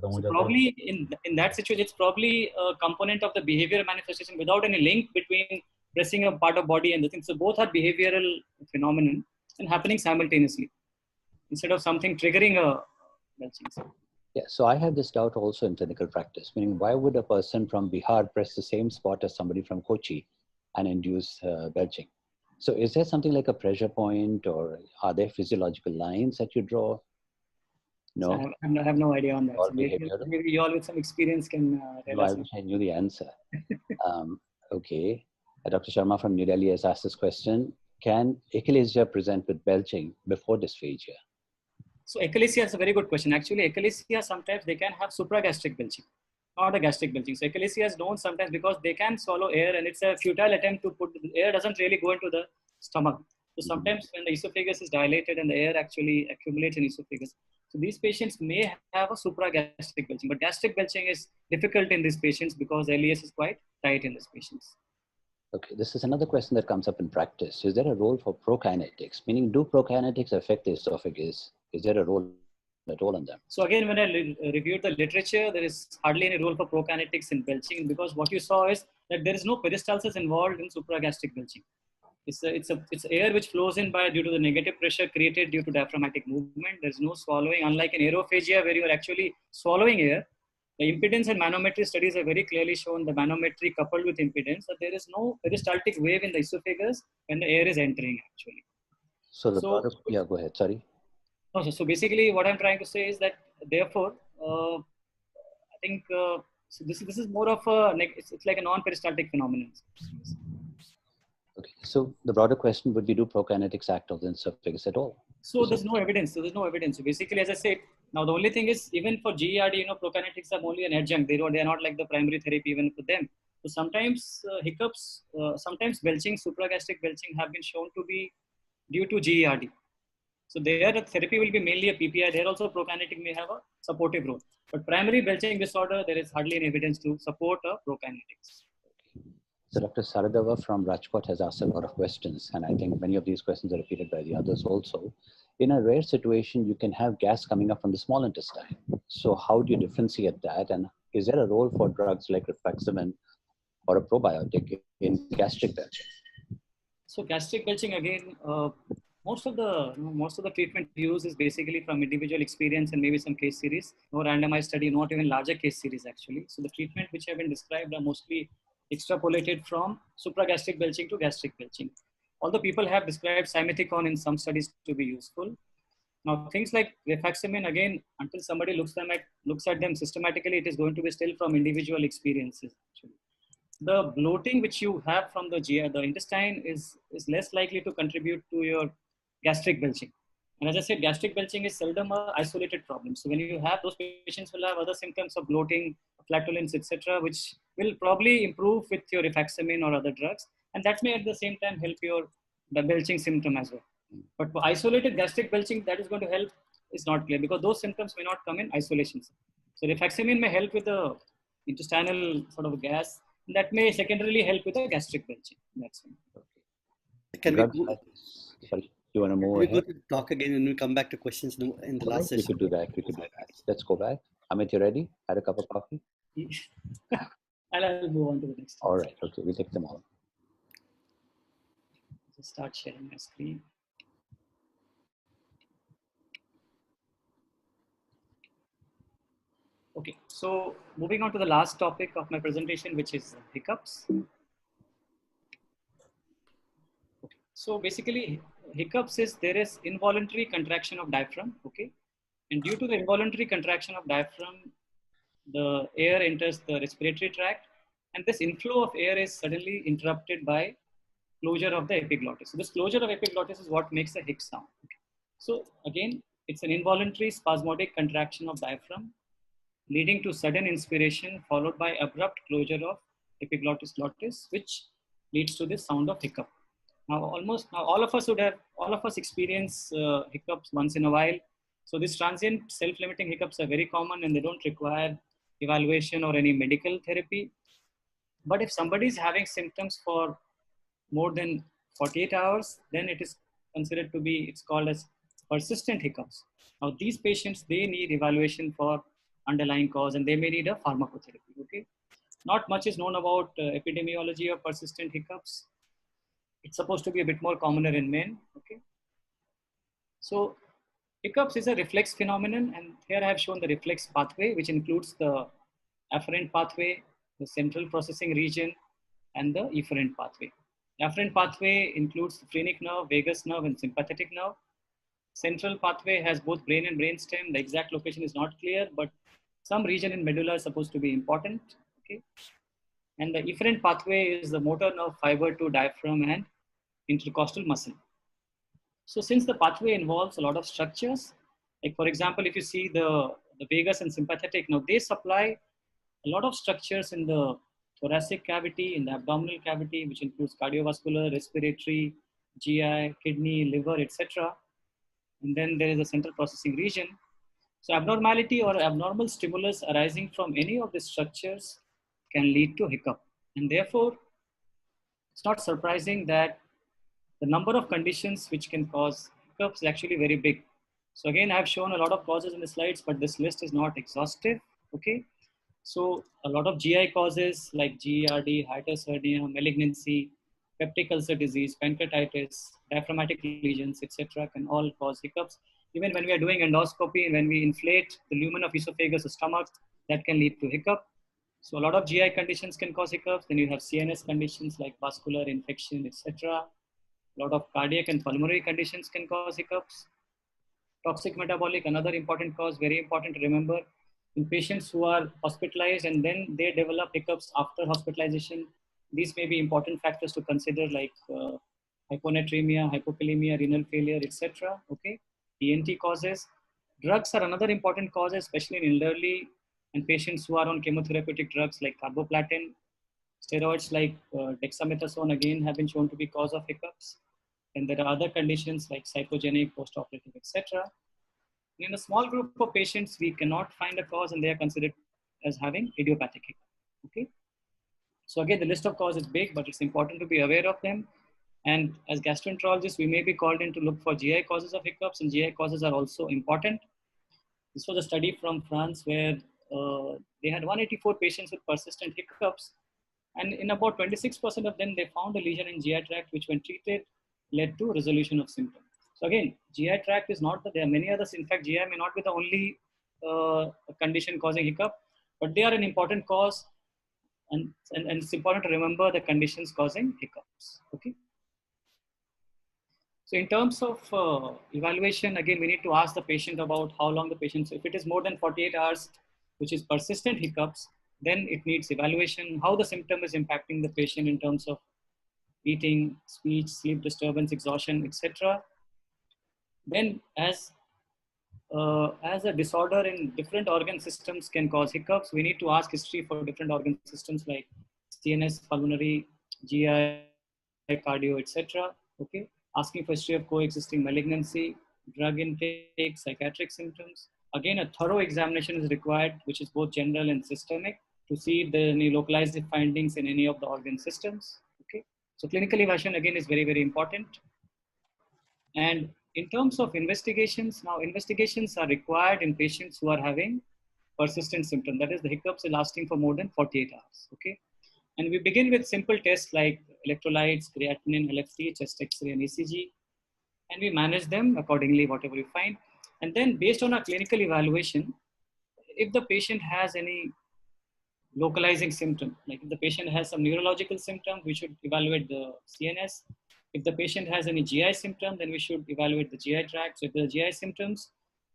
So probably in that situation, it's probably a component of the behavior manifestation without any link between pressing a part of body and the thing. So both are behavioral phenomenon and happening simultaneously instead of something triggering a belching. Yeah, so I have this doubt also in clinical practice, meaning why would a person from Bihar press the same spot as somebody from Kochi and induce belching? So is there something like a pressure point, or are there physiological lines that you draw? No, So I have no idea on that. So maybe you all with some experience can tell us. I wish I knew the answer. Okay, Dr. Sharma from New Delhi has asked this question. Can achalasia present with belching before dysphagia? So achalasia is a very good question. Actually, achalasia sometimes they can have supragastric belching, not a gastric belching. So achalasia is known sometimes because they can swallow air, and it's a futile attempt to put the air doesn't really go into the stomach. So sometimes when the esophagus is dilated and the air actually accumulates in esophagus, so these patients may have a supragastric belching, but gastric belching is difficult in these patients because LES is quite tight in these patients. Okay, this is another question that comes up in practice. Is there a role for prokinetics? Meaning, do prokinetics affect the esophagus? Is there a role at all in them? So again, when I reviewed the literature, there is hardly any role for prokinetics in belching, because what you saw is that there is no peristalsis involved in supragastric belching. It's air which flows in due to the negative pressure created due to diaphragmatic movement. There's no swallowing, unlike in aerophagia where you are actually swallowing air. The impedance and manometry studies have very clearly shown the manometry coupled with impedance that there is no peristaltic wave in the esophagus when the air is entering actually. So yeah, go ahead, sorry. No, so basically what I'm trying to say is that therefore, I think so this is more of it's like a non-peristaltic phenomenon. Okay, so the broader question would be, do prokinetics act on the esophagus at all? So there's no evidence. So basically, as I said, now the only thing is, even for GERD, prokinetics are only an adjunct. They are not like the primary therapy even for them. So sometimes hiccups, sometimes belching, supragastric belching have been shown to be due to GERD. So there the therapy will be mainly a PPI. There also prokinetic may have a supportive role. But primary belching disorder, there is hardly any evidence to support a prokinetics. So Dr. Saradava from Rajkot has asked a lot of questions, and I think many of these questions are repeated by the others also. In a rare situation, you can have gas coming up from the small intestine. So how do you differentiate that? And is there a role for drugs like rifaximin or a probiotic in gastric belching? So gastric belching again, most of the treatment used is basically from individual experience and maybe some case series, no randomized study, not even larger case series actually. So the treatment which have been described are mostly extrapolated from supragastric belching to gastric belching. Although people have described simethicone in some studies to be useful. Now things like rifaximin, again, until somebody looks at them systematically, it is going to be still from individual experiences actually. The bloating which you have from the GI, the intestine is less likely to contribute to your gastric belching. And as I said, gastric belching is seldom an isolated problem. So when you have those patients will have other symptoms of bloating, flatulence, etc., which will probably improve with your rifaximin or other drugs. And that may at the same time help the belching symptom as well. But for isolated gastric belching, that is going to help is not clear because those symptoms may not come in isolation. So rifaximin may help with the intestinal sort of gas. That may secondarily help with the gastric belching. That's it. Can we go, sorry, you want to move can we ahead? go to talk again and we'll come back to questions in the last We session? could do that. We could do that. Let's go back. Amit, you ready? Had a cup of coffee? I'll move on to the next one. All right. Okay, we'll take them all. Just start sharing my screen. Okay, so moving on to the last topic of my presentation, which is hiccups. Okay. So basically, hiccups is there is involuntary contraction of diaphragm. Okay, and due to the involuntary contraction of diaphragm, the air enters the respiratory tract, and this inflow of air is suddenly interrupted by closure of the epiglottis. So this closure of epiglottis is what makes a hic sound. Okay. So again, it's an involuntary spasmodic contraction of diaphragm, leading to sudden inspiration followed by abrupt closure of epiglottis glottis, which leads to this sound of hiccup. Now, all of us experience hiccups once in a while. So these transient self-limiting hiccups are very common and they don't require evaluation or any medical therapy. But if somebody is having symptoms for more than 48 hours, then it is considered to be, it's called as persistent hiccups. Now these patients, they need evaluation for underlying cause and they may need a pharmacotherapy. Okay, not much is known about epidemiology of persistent hiccups. It's supposed to be a bit more commoner in men. Okay, so hiccups is a reflex phenomenon, and here I have shown the reflex pathway, which includes the afferent pathway, the central processing region, and the efferent pathway. The afferent pathway includes the phrenic nerve, vagus nerve, and sympathetic nerve. Central pathway has both brain and brainstem. The exact location is not clear, but some region in medulla is supposed to be important. Okay, and the efferent pathway is the motor nerve fiber to diaphragm and intercostal muscle. So since the pathway involves a lot of structures, like for example, if you see the vagus and sympathetic, now they supply a lot of structures in the thoracic cavity, in the abdominal cavity, which includes cardiovascular, respiratory, GI, kidney, liver, etc. And then there is a central processing region. So abnormality or abnormal stimulus arising from any of these structures can lead to hiccup. And therefore, it's not surprising that the number of conditions which can cause hiccups is actually very big. So again, I've shown a lot of causes in the slides, but this list is not exhaustive. Okay, so a lot of GI causes like GERD, hiatus hernia, malignancy, peptic ulcer disease, pancreatitis, diaphragmatic lesions, etc., can all cause hiccups. Even when we are doing endoscopy and when we inflate the lumen of esophagus or stomach, that can lead to hiccup. So a lot of GI conditions can cause hiccups. Then you have CNS conditions like vascular infection, etc. A lot of cardiac and pulmonary conditions can cause hiccups. Toxic metabolic, another important cause, very important to remember. In patients who are hospitalized and then they develop hiccups after hospitalization, these may be important factors to consider like hyponatremia, hypokalemia, renal failure, etc. Okay, ENT causes. Drugs are another important cause, especially in elderly and patients who are on chemotherapeutic drugs like carboplatin. Steroids like dexamethasone again have been shown to be cause of hiccups. And there are other conditions like psychogenic, post-operative, etc. In a small group of patients, we cannot find a cause and they are considered as having idiopathic hiccup. Okay. So again, the list of causes is big, but it's important to be aware of them. And as gastroenterologists, we may be called in to look for GI causes of hiccups, and GI causes are also important. This was a study from France where they had 184 patients with persistent hiccups. And in about 26% of them, they found a lesion in GI tract, which when treated, led to resolution of symptoms. So again, GI tract is not that there are many others. In fact, GI may not be the only condition causing hiccup, but they are an important cause. And it's important to remember the conditions causing hiccups. Okay. So in terms of evaluation, again, we need to ask the patient about how long the patient, so if it is more than 48 hours, which is persistent hiccups, then it needs evaluation, how the symptom is impacting the patient in terms of eating, speech, sleep disturbance, exhaustion, etc. Then as a disorder in different organ systems can cause hiccups, we need to ask history for different organ systems like CNS, pulmonary, GI, cardio, etc. Okay, asking for history of coexisting malignancy, drug intake, psychiatric symptoms. Again, a thorough examination is required, which is both general and systemic, to see if there are any localized findings in any of the organ systems. Okay, so clinical evaluation again is very, very important. And in terms of investigations, now investigations are required in patients who are having persistent symptoms. That is, the hiccups are lasting for more than 48 hours. Okay, and we begin with simple tests like electrolytes, creatinine, LFT, chest X-ray, and ECG, and we manage them accordingly, whatever we find. And then based on our clinical evaluation, if the patient has any localizing symptom, like if the patient has some neurological symptom, we should evaluate the CNS. If the patient has any GI symptom, then we should evaluate the GI tract. So if there are GI symptoms,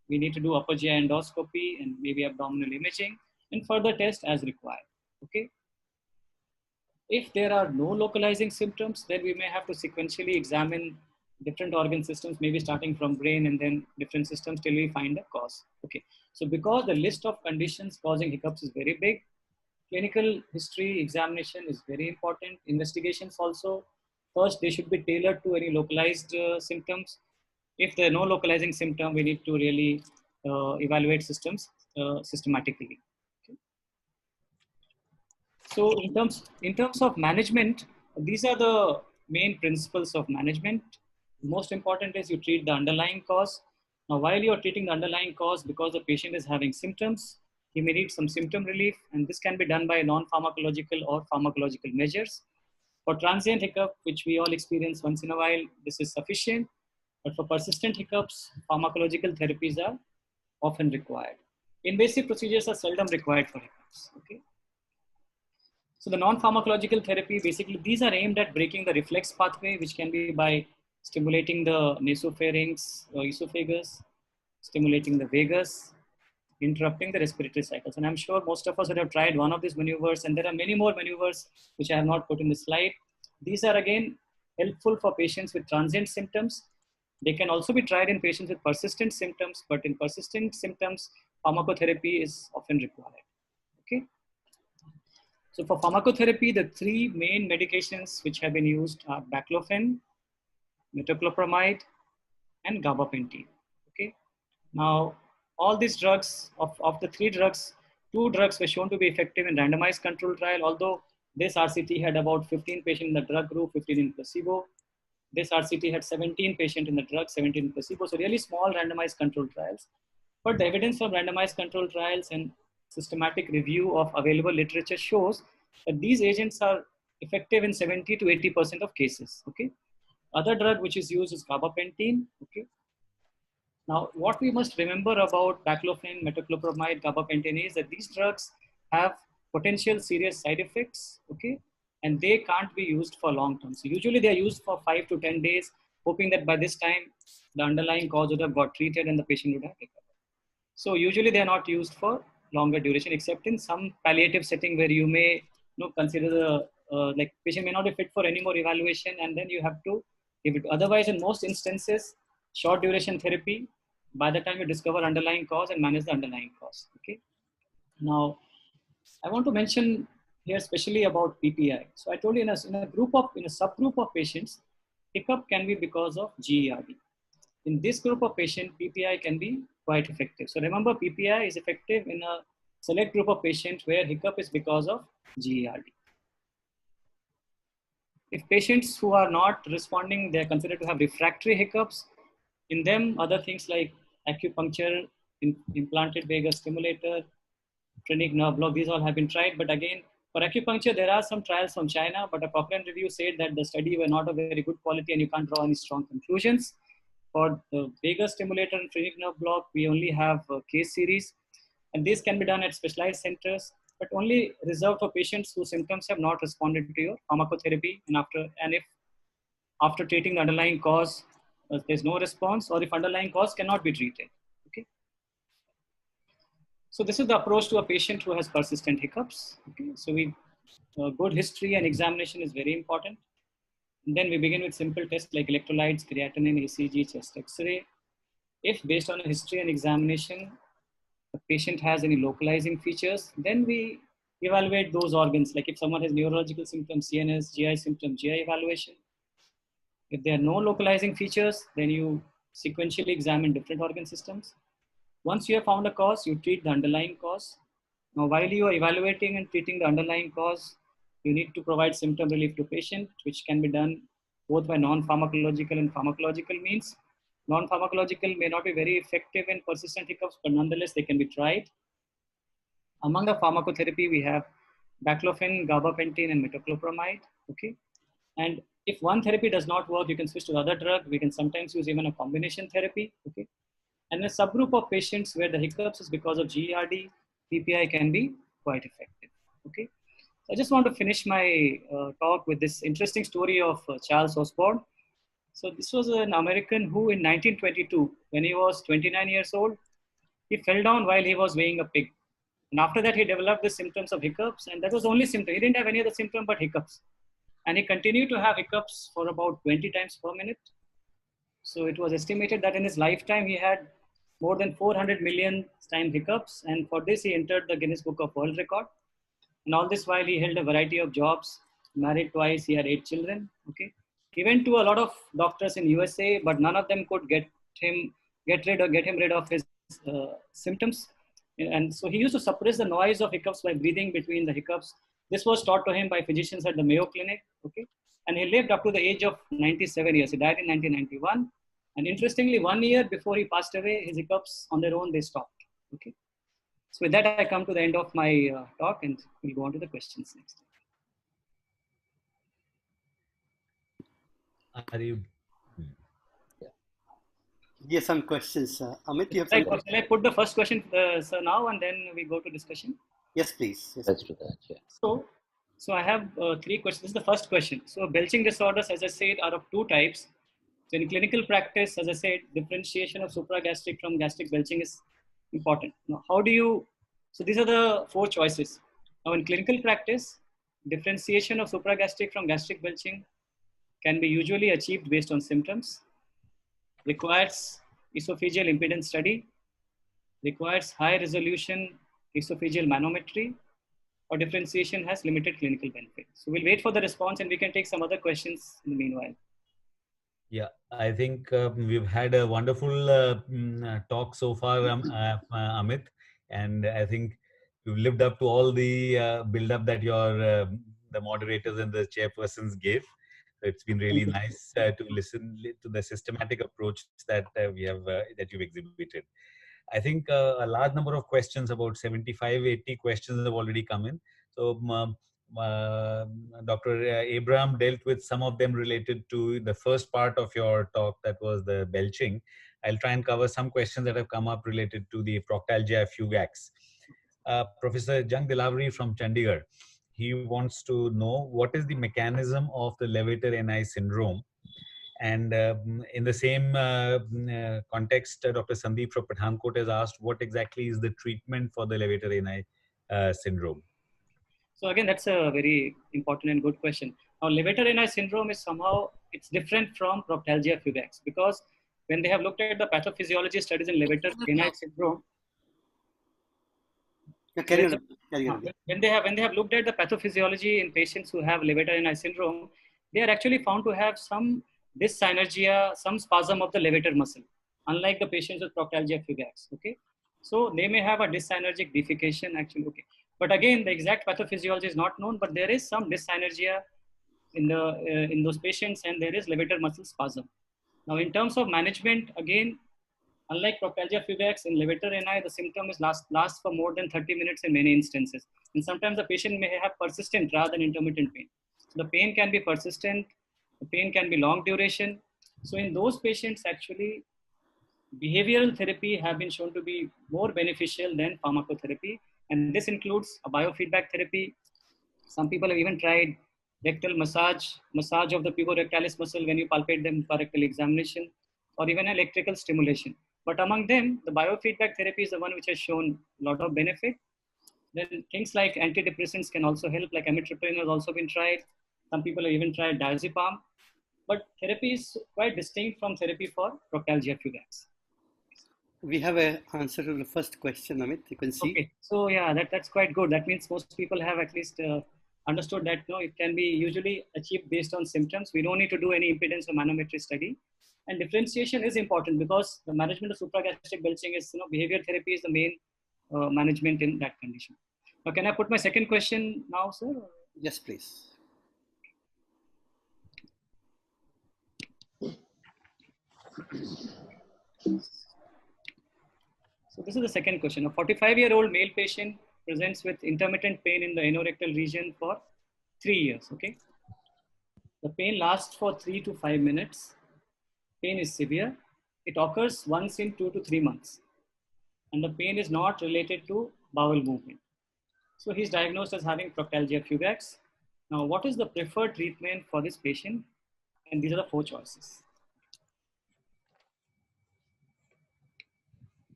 we need to do upper GI endoscopy and maybe abdominal imaging and further test as required. Okay. If there are no localizing symptoms, then we may have to sequentially examine different organ systems, maybe starting from brain and then different systems till we find a cause. Okay. So because the list of conditions causing hiccups is very big, clinical history examination is very important. Investigations also, first they should be tailored to any localized symptoms. If there are no localizing symptom, we need to really evaluate systems systematically. Okay. So in terms of management, these are the main principles of management. Most important is you treat the underlying cause. Now, while you are treating the underlying cause, because the patient is having symptoms, he may need some symptom relief, and this can be done by non-pharmacological or pharmacological measures. For transient hiccup, which we all experience once in a while, this is sufficient. But for persistent hiccups, pharmacological therapies are often required. Invasive procedures are seldom required for hiccups. Okay. So the non-pharmacological therapy, basically, these are aimed at breaking the reflex pathway, which can be by stimulating the nasopharynx or esophagus, stimulating the vagus, interrupting the respiratory cycles. And I'm sure most of us would have tried one of these maneuvers, and there are many more maneuvers which I have not put in the slide. These are again helpful for patients with transient symptoms. They can also be tried in patients with persistent symptoms, but in persistent symptoms, pharmacotherapy is often required. Okay. So for pharmacotherapy, the three main medications which have been used are baclofen, metoclopramide, and gabapentin. Okay. Now, all these drugs, of the three drugs, two drugs were shown to be effective in randomized control trial, although this RCT had about 15 patients in the drug group, 15 in placebo. This RCT had 17 patients in the drug, 17 in placebo. So really small randomized control trials. But the evidence from randomized control trials and systematic review of available literature shows that these agents are effective in 70 to 80% of cases. Okay. Other drug which is used is gabapentin. Okay. Now, what we must remember about baclofen, metoclopramide, gabapentin is that these drugs have potential serious side effects, okay, and they can't be used for long term. So usually they are used for 5 to 10 days, hoping that by this time the underlying cause would have got treated and the patient would have recovered. So usually they are not used for longer duration, except in some palliative setting where you may consider the like patient may not be fit for any more evaluation, and then you have to give it. Otherwise, in most instances, short duration therapy by the time you discover underlying cause and manage the underlying cause. Okay. Now, I want to mention here especially about PPI. So I told you in a subgroup of patients, hiccup can be because of GERD. In this group of patients, PPI can be quite effective. So remember, PPI is effective in a select group of patients where hiccup is because of GERD. If patients who are not responding, they are considered to have refractory hiccups. In them, other things like acupuncture, implanted vagus stimulator, phrenic nerve block, these all have been tried. But again, for acupuncture, there are some trials from China, but a Cochrane review said that the study were not of very good quality and you can't draw any strong conclusions. For the vagus stimulator and phrenic nerve block, we only have a case series, and this can be done at specialized centers, but only reserved for patients whose symptoms have not responded to your pharmacotherapy, and if after treating the underlying cause, there's no response, or if underlying cause cannot be treated. Okay. So this is the approach to a patient who has persistent hiccups. Okay. So good history and examination is very important. And then we begin with simple tests like electrolytes, creatinine, ISG, chest X-ray. If based on a history and examination, the patient has any localizing features, then we evaluate those organs. Like if someone has neurological symptoms, CNS, GI symptoms, GI evaluation. If there are no localizing features, then you sequentially examine different organ systems. Once you have found a cause, you treat the underlying cause. Now, while you are evaluating and treating the underlying cause, you need to provide symptom relief to patient, which can be done both by non-pharmacological and pharmacological means. Non-pharmacological may not be very effective in persistent hiccups, but nonetheless, they can be tried. Among the pharmacotherapy, we have baclofen, gabapentin, and metoclopramide. Okay. And if one therapy does not work, you can switch to the other drug. We can sometimes use even a combination therapy. Okay. And a subgroup of patients where the hiccups is because of GERD, PPI can be quite effective. Okay. So I just want to finish my talk with this interesting story of Charles Osborne. So this was an American who in 1922, when he was 29 years old, he fell down while he was weighing a pig. And after that, he developed the symptoms of hiccups, and that was the only symptom. He didn't have any other symptom but hiccups. And he continued to have hiccups for about 20 times per minute. So it was estimated that in his lifetime, he had more than 400 million time hiccups. And for this, he entered the Guinness Book of World Record. And all this while he held a variety of jobs, married twice, he had 8 children. Okay. He went to a lot of doctors in USA, but none of them could get him rid of his symptoms. And so he used to suppress the noise of hiccups by breathing between the hiccups. This was taught to him by physicians at the Mayo Clinic. Okay. And he lived up to the age of 97 years. He died in 1991. And interestingly, 1 year before he passed away, his hiccups on their own, they stopped. Okay. So with that, I come to the end of my talk, and we'll go on to the questions next. Are you? Yes, some questions. Amit, you have some questions? Shall I put the first question, sir, now, and then we go to discussion? Yes, please. Yes, Let's do that. Yeah. So I have 3 questions. This is the first question. So Belching disorders, as I said, are of 2 types. So in clinical practice, as I said, differentiation of supragastric from gastric belching is important. Now, how do you, so these are the 4 choices. Now in clinical practice, differentiation of supragastric from gastric belching can be usually achieved based on symptoms, requires esophageal impedance study, requires high resolution esophageal manometry, or differentiation has limited clinical benefit. So we'll wait for the response and we can take some other questions in the meanwhile. Yeah, I think we've had a wonderful talk so far, Amit, and I think you've lived up to all the build-up that the moderators and the chairpersons gave. So it's been really nice to listen to the systematic approach that that you've exhibited. I think a large number of questions, about 75, 80 questions have already come in. So Dr. Abraham dealt with some of them related to the first part of your talk, that was the belching. I'll try and cover some questions that have come up related to the proctalgia fugax. Professor Jung Dilavari from Chandigarh, he wants to know what is the mechanism of the Levator-Ni syndrome. And in the same context, Dr. Sandeep from Pathankot has asked what exactly is the treatment for the Levator-Ni syndrome. So again, that's a very important and good question. Now, Levator-Ni syndrome is somehow, it's different from proctalgia fugax, because when they have looked at the pathophysiology studies in Levator-Ni syndrome, when they have looked at the pathophysiology in patients who have Levator-Ni syndrome, they are actually found to have some dyssynergia, some spasm of the levator muscle, unlike the patients with proctalgia fugax. Okay, so they may have a dyssynergic defecation actually. Okay, but again, the exact pathophysiology is not known, but there is some dyssynergia in those patients, and there is levator muscle spasm. Now, in terms of management, again, unlike proctalgia fugax, in levator NI, the symptom is lasts for more than 30 minutes in many instances. And sometimes the patient may have persistent rather than intermittent pain. So the pain can be persistent, the pain can be long duration. So in those patients, actually, behavioral therapy have been shown to be more beneficial than pharmacotherapy. And this includes a biofeedback therapy. Some people have even tried rectal massage of the puborectalis muscle when you palpate them for rectal examination, or even electrical stimulation. But among them, the biofeedback therapy is the one which has shown a lot of benefit. Then things like antidepressants can also help, like amitriptyline has also been tried. Some people have even tried diazepam. But therapy is quite distinct from therapy for proctalgia fugax. We have an answer to the first question, Amit. You can see. Okay, so yeah, that's quite good. That means most people have at least understood that it can be usually achieved based on symptoms. We don't need to do any impedance or manometry study. And differentiation is important because the management of supragastric belching is, behavior therapy is the main management in that condition. Now, can I put my second question now, sir? Yes, please. So this is the second question. A 45-year-old male patient presents with intermittent pain in the anorectal region for 3 years. Okay. The pain lasts for 3 to 5 minutes. Pain is severe. It occurs once in 2 to 3 months. And the pain is not related to bowel movement. So he's diagnosed as having proctalgia fugax. Now, what is the preferred treatment for this patient? And these are the 4 choices.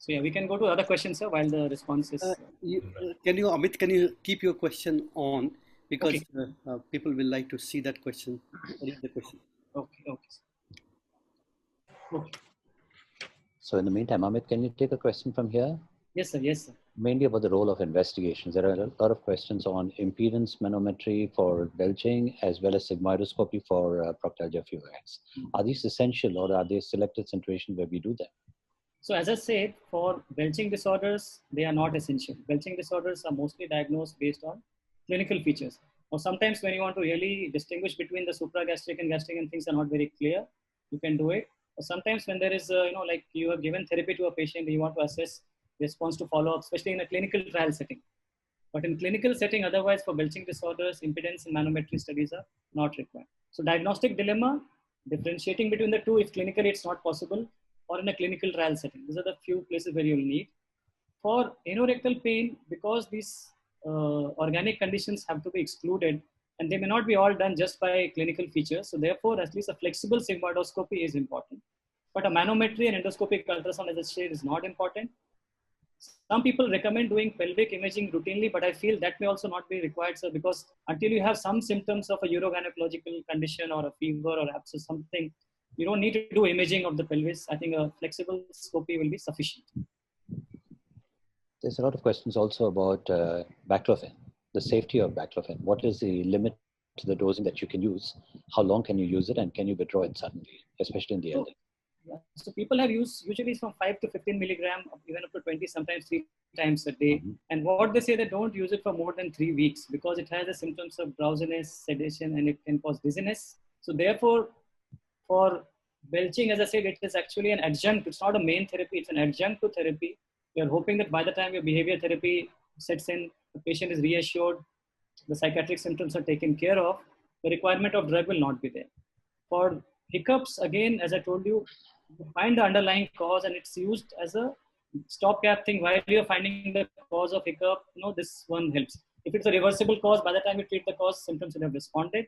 So yeah, we can go to other questions, sir, while the response is... Amit, can you keep your question on? Because okay. People will like to see that question, read the question. Okay. So in the meantime, Amit, can you take a question from here? Yes, sir. Mainly about the role of investigations. There are a lot of questions on impedance manometry for belching as well as sigmoidoscopy for proctalgia fugax. Are these essential, or are they selected situations where we do them? So as I said, for belching disorders, they are not essential. Belching disorders are mostly diagnosed based on clinical features. Now, sometimes when you want to really distinguish between the supragastric and gastric and things are not very clear, you can do it. Or sometimes when there is, like you have given therapy to a patient, you want to assess response to follow-up, especially in a clinical trial setting. But in clinical setting, otherwise for belching disorders, impedance and manometry studies are not required. So diagnostic dilemma, differentiating between the two, if clinically it's not possible, or in a clinical trial setting. These are the few places where you'll need. For anorectal pain, because these organic conditions have to be excluded, and they may not be all done just by clinical features. So therefore, at least a flexible sigmoidoscopy is important. But a manometry and endoscopic ultrasound, as I said, is not important. Some people recommend doing pelvic imaging routinely, but I feel that may also not be required, sir, because until you have some symptoms of a urogynecological condition or a fever or abscess, something, you don't need to do imaging of the pelvis. I think a flexible scopy will be sufficient. There's a lot of questions also about baclofen, the safety of baclofen. What is the limit to the dosing that you can use? How long can you use it, and can you withdraw it suddenly, especially in the elderly? So people have used usually from 5 to 15 milligram, even up to 20, sometimes 3 times a day. Mm-hmm. And what they say, they don't use it for more than 3 weeks because it has the symptoms of drowsiness, sedation, and it can cause dizziness. So therefore, for belching, as I said, it is actually an adjunct. It's not a main therapy. It's an adjunct to therapy. You're hoping that by the time your behavior therapy sets in, the patient is reassured, the psychiatric symptoms are taken care of, the requirement of drug will not be there. For hiccups, again, as I told you, you find the underlying cause and it's used as a stopgap thing while you're finding the cause of hiccup. This one helps. If it's a reversible cause, by the time you treat the cause, symptoms will have responded.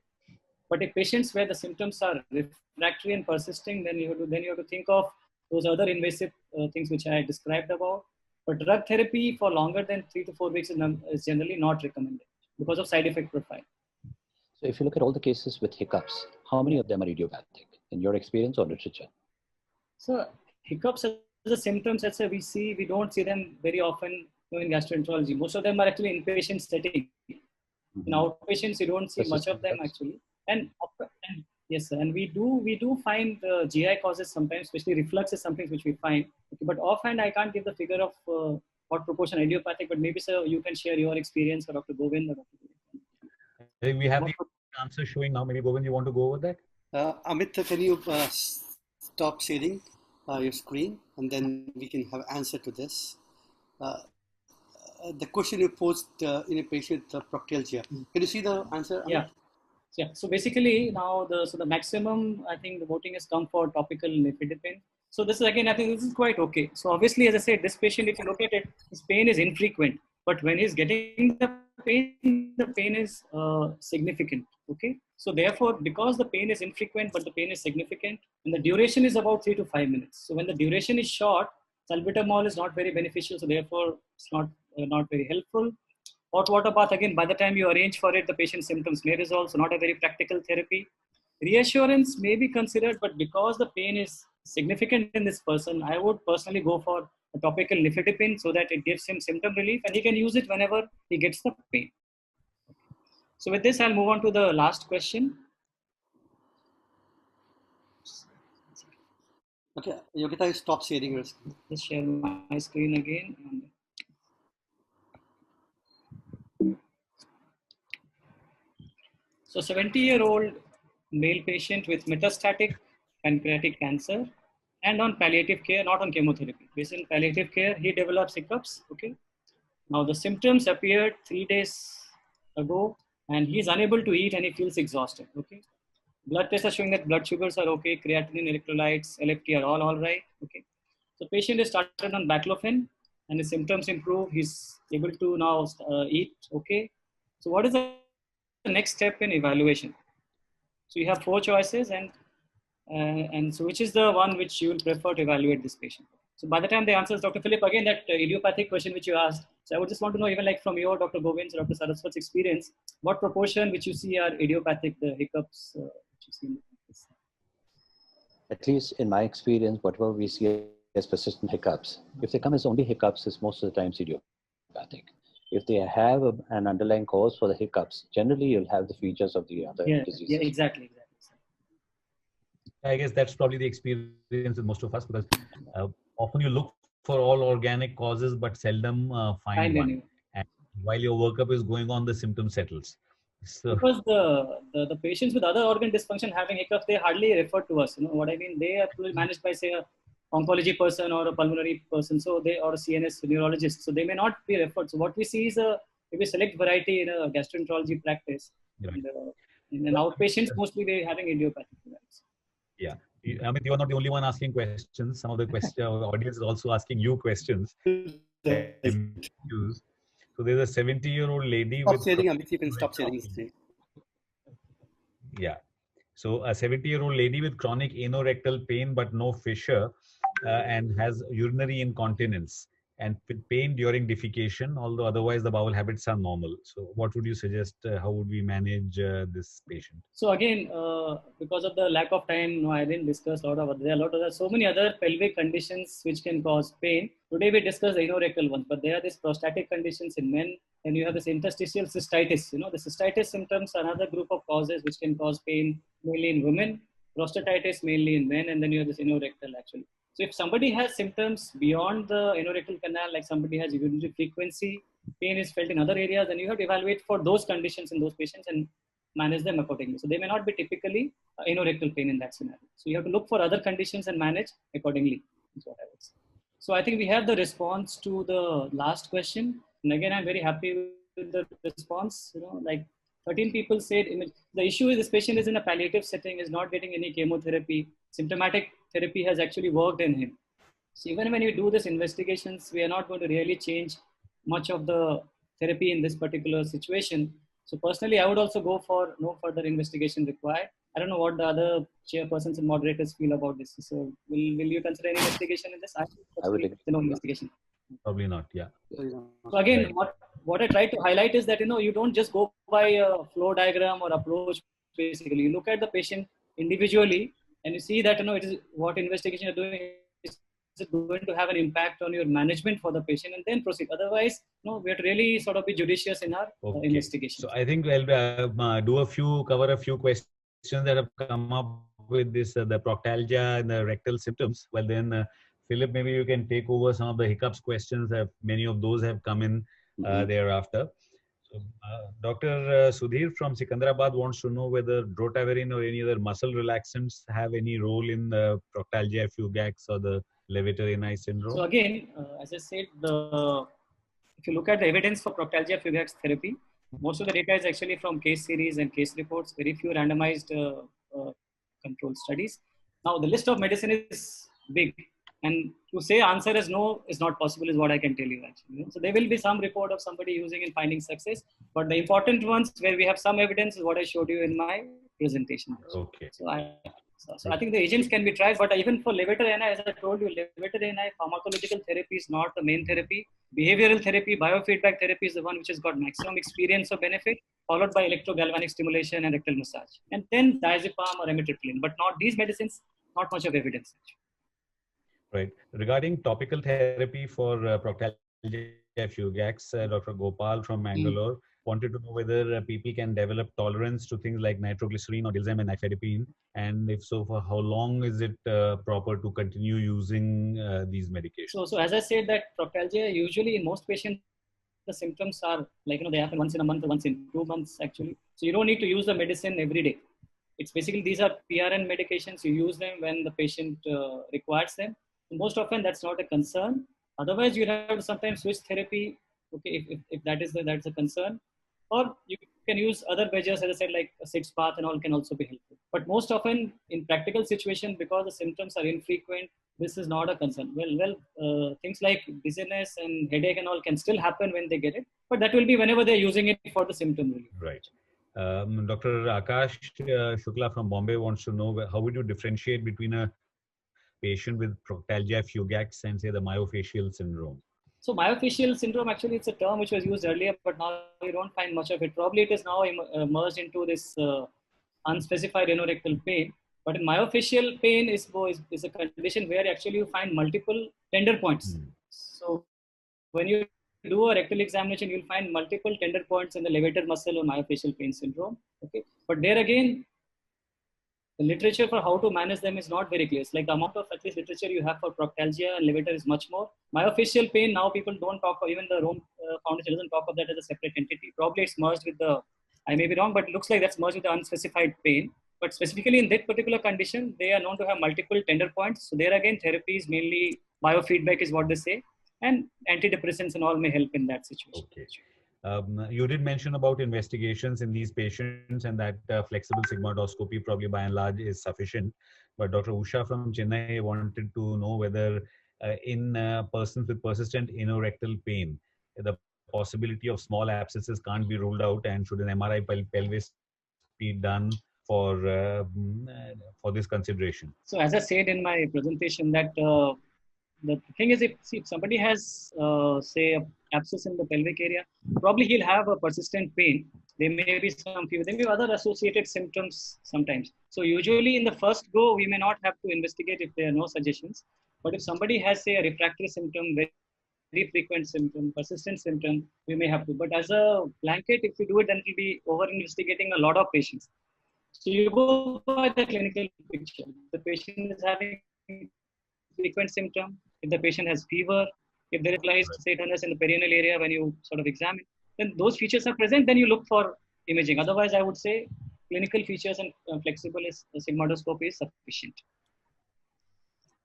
But if patients where the symptoms are refractory and persisting, then you have to think of those other invasive things which I described about. But drug therapy for longer than 3 to 4 weeks is generally not recommended because of side effect profile. So if you look at all the cases with hiccups, how many of them are idiopathic in your experience or literature? So hiccups as the symptoms, let's say we don't see them very often in gastroenterology. Most of them are actually inpatient setting. Mm-hmm. In outpatients, you don't see much of them actually. And Yes, sir. And we do find GI causes sometimes, especially reflux is something which we find. Okay, but offhand, I can't give the figure of what proportion idiopathic, but maybe, sir, you can share your experience, or Dr. Govind. Or Dr. I think we have What the answer showing now. Maybe Govind, you want to go over that? Amit, can you stop sharing your screen, and then we can have answer to this. Uh, the question you posed in a patient with proctalgia. Can you see the answer, Amit? Yeah. Yeah. So basically now the maximum, I think the voting has come for topical nifedipine. So this is again, I think this is quite okay. So obviously, as I said, this patient, if you look at it, his pain is infrequent, but when he's getting the pain is significant. Okay. So therefore, because the pain is infrequent, but the pain is significant, and the duration is about 3 to 5 minutes. So when the duration is short, salbutamol is not very beneficial. So therefore, it's not very helpful. Hot water bath, again, by the time you arrange for it, the patient's symptoms may resolve, so not a very practical therapy. Reassurance may be considered, but because the pain is significant in this person, I would personally go for a topical nifedipine so that it gives him symptom relief and he can use it whenever he gets the pain. So with this, I'll move on to the last question. Okay, Yogita, stop sharing your screen. Just share my screen again. So 70-year-old male patient with metastatic pancreatic cancer and on palliative care, not on chemotherapy. Based on palliative care, he develops hiccups. Okay. Now the symptoms appeared 3 days ago and he is unable to eat and he feels exhausted. Okay. Blood tests are showing that blood sugars are okay, creatinine, electrolytes, LFT are all right. Okay. So patient is started on baclofen and his symptoms improve. He's able to now eat. Okay. So what is the next step in evaluation? So you have 4 choices, and so which is the one which you will prefer to evaluate this patient? So by the time the answers, Dr. Philip, again that idiopathic question which you asked. So I would just want to know, even like from your Dr. Govind's, Dr. Saraswat's experience, what proportion which you see are idiopathic, the hiccups which you see in the practice? At least in my experience, whatever we see as persistent hiccups, if they come as only hiccups, it's most of the times idiopathic. If they have an underlying cause for the hiccups, generally you'll have the features of the other diseases. Yeah, exactly. I guess that's probably the experience with most of us, because often you look for all organic causes but seldom find one. And while your workup is going on, the symptom settles. So, because the patients with other organ dysfunction having hiccups, they hardly refer to us. You know what I mean? They are managed by, say, a oncology person or a pulmonary person, so they, or a CNS neurologist, so they may not be referred. So what we see is maybe select variety in a gastroenterology practice. right. And in outpatients, mostly they having idiopathic. Yeah, I mean, you're not the only one asking questions. Some of the audience is also asking you questions. So there's a 70-year-old lady Stop with sharing, Amit. You can stop sharing your screen. Yeah. So a 70-year-old lady with chronic anorectal pain but no fissure and has urinary incontinence and pain during defecation, although otherwise the bowel habits are normal. So what would you suggest? How would we manage this patient? So again, because of the lack of time, no, I didn't discuss a lot of there are so many other pelvic conditions which can cause pain. Today we discussed the anorectal ones, but there are these prostatic conditions in men, and you have this interstitial cystitis. You know, the cystitis symptoms are another group of causes which can cause pain mainly in women, prostatitis mainly in men, and then you have this anorectal actually. So if somebody has symptoms beyond the anorectal canal, like somebody has urinary frequency, pain is felt in other areas, then you have to evaluate for those conditions in those patients and manage them accordingly. So they may not be typically anorectal pain in that scenario. So you have to look for other conditions and manage accordingly, is what I would say. So I think we have the response to the last question. And again, I'm very happy with the response. You know, like 13 people said the issue is this patient is in a palliative setting, is not getting any chemotherapy. Symptomatic therapy has actually worked in him. So even when you do this investigations, we are not going to really change much of the therapy in this particular situation. So personally, I would also go for no further investigation required. I don't know what the other chairpersons and moderators feel about this. So will you consider any investigation in this? I would agree. No investigation. Probably not. Yeah. So again, what I try to highlight is that you don't just go by a flow diagram or approach. Basically, you look at the patient individually and you see that it is what investigation you're doing is going to have an impact on your management for the patient, and then proceed. Otherwise, we have to really sort of be judicious in our investigation. So I think I'll cover a few questions that have come up with this, the proctalgia and the rectal symptoms. Well, then, Philip, maybe you can take over some of the hiccups questions. That many of those have come in thereafter. So, Dr. Sudhir from Sikandrabad wants to know whether drotaverine or any other muscle relaxants have any role in the proctalgia, Fugax, or the levator ani syndrome. So again, as I said, if you look at the evidence for proctalgia Fugax therapy, most of the data is actually from case series and case reports, very few randomized controlled studies. Now, the list of medicine is big, and to say answer is no is not possible is what I can tell you actually. So there will be some report of somebody using and finding success, but the important ones where we have some evidence is what I showed you in my presentation. Okay. So I think the agents can be tried, but even for levator ani, as I told you, levator ani pharmacological therapy is not the main therapy. Behavioral therapy, biofeedback therapy is the one which has got maximum experience of benefit, followed by electrogalvanic stimulation and rectal massage, and then diazepam or amitriptyline. But not these medicines, not much of evidence. Right. Regarding topical therapy for proctalgia Fugax, Dr. Gopal from Mangalore wanted to know whether people can develop tolerance to things like nitroglycerin or dilzem and nifedipine, and if so, for how long is it proper to continue using these medications? So as I said, that proctalgia usually in most patients the symptoms are like they happen once in a month or once in 2 months actually. So you don't need to use the medicine every day. It's basically these are PRN medications. You use them when the patient requires them. Most often that's not a concern. Otherwise, you have to sometimes switch therapy. Okay, if that's a concern, or you can use other measures, as I said, like a six path and all can also be helpful. But most often in practical situation, because the symptoms are infrequent, this is not a concern. Things like dizziness and headache and all can still happen when they get it, but that will be whenever they're using it for the symptom relief. Right. Dr. Akash Shukla from Bombay wants to know how would you differentiate between a patient with proctalgia Fugax and say the myofascial syndrome? So myofascial syndrome, actually it's a term which was used earlier, but now we don't find much of it. Probably it is now merged into this unspecified anorectal pain. But in myofascial pain is a condition where actually you find multiple tender points. So when you do a rectal examination, you'll find multiple tender points in the levator muscle or myofascial pain syndrome. Okay, but there again, the literature for how to manage them is not very clear. It's like the amount of at least literature you have for proctalgia and levator is much more. Myofascial pain, now people don't talk, even the Rome Foundation doesn't talk of that as a separate entity. Probably it's merged with I may be wrong, but it looks like that's merged with the unspecified pain. But specifically in that particular condition, they are known to have multiple tender points. So there again, therapy is mainly biofeedback is what they say. And antidepressants and all may help in that situation. Okay. You did mention about investigations in these patients and that flexible sigmoidoscopy probably by and large is sufficient. But Dr. Usha from Chennai wanted to know whether in persons with persistent anorectal pain, the possibility of small abscesses can't be ruled out, and should an MRI pelvis be done for this consideration? So as I said in my presentation that the thing is, if somebody has, say, an abscess in the pelvic area, probably he'll have a persistent pain. There may be some fever. There may be other associated symptoms sometimes. So usually in the first go, we may not have to investigate if there are no suggestions. But if somebody has, say, a refractory symptom, very frequent symptom, persistent symptom, we may have to. But as a blanket, if we do it, then it will be over-investigating a lot of patients. So you go by the clinical picture. The patient is having frequent symptom, if the patient has fever, if there is localized tenderness in the perineal area when you sort of examine, then those features are present, then you look for imaging. Otherwise, I would say clinical features and flexible sigmoidoscopy is sufficient.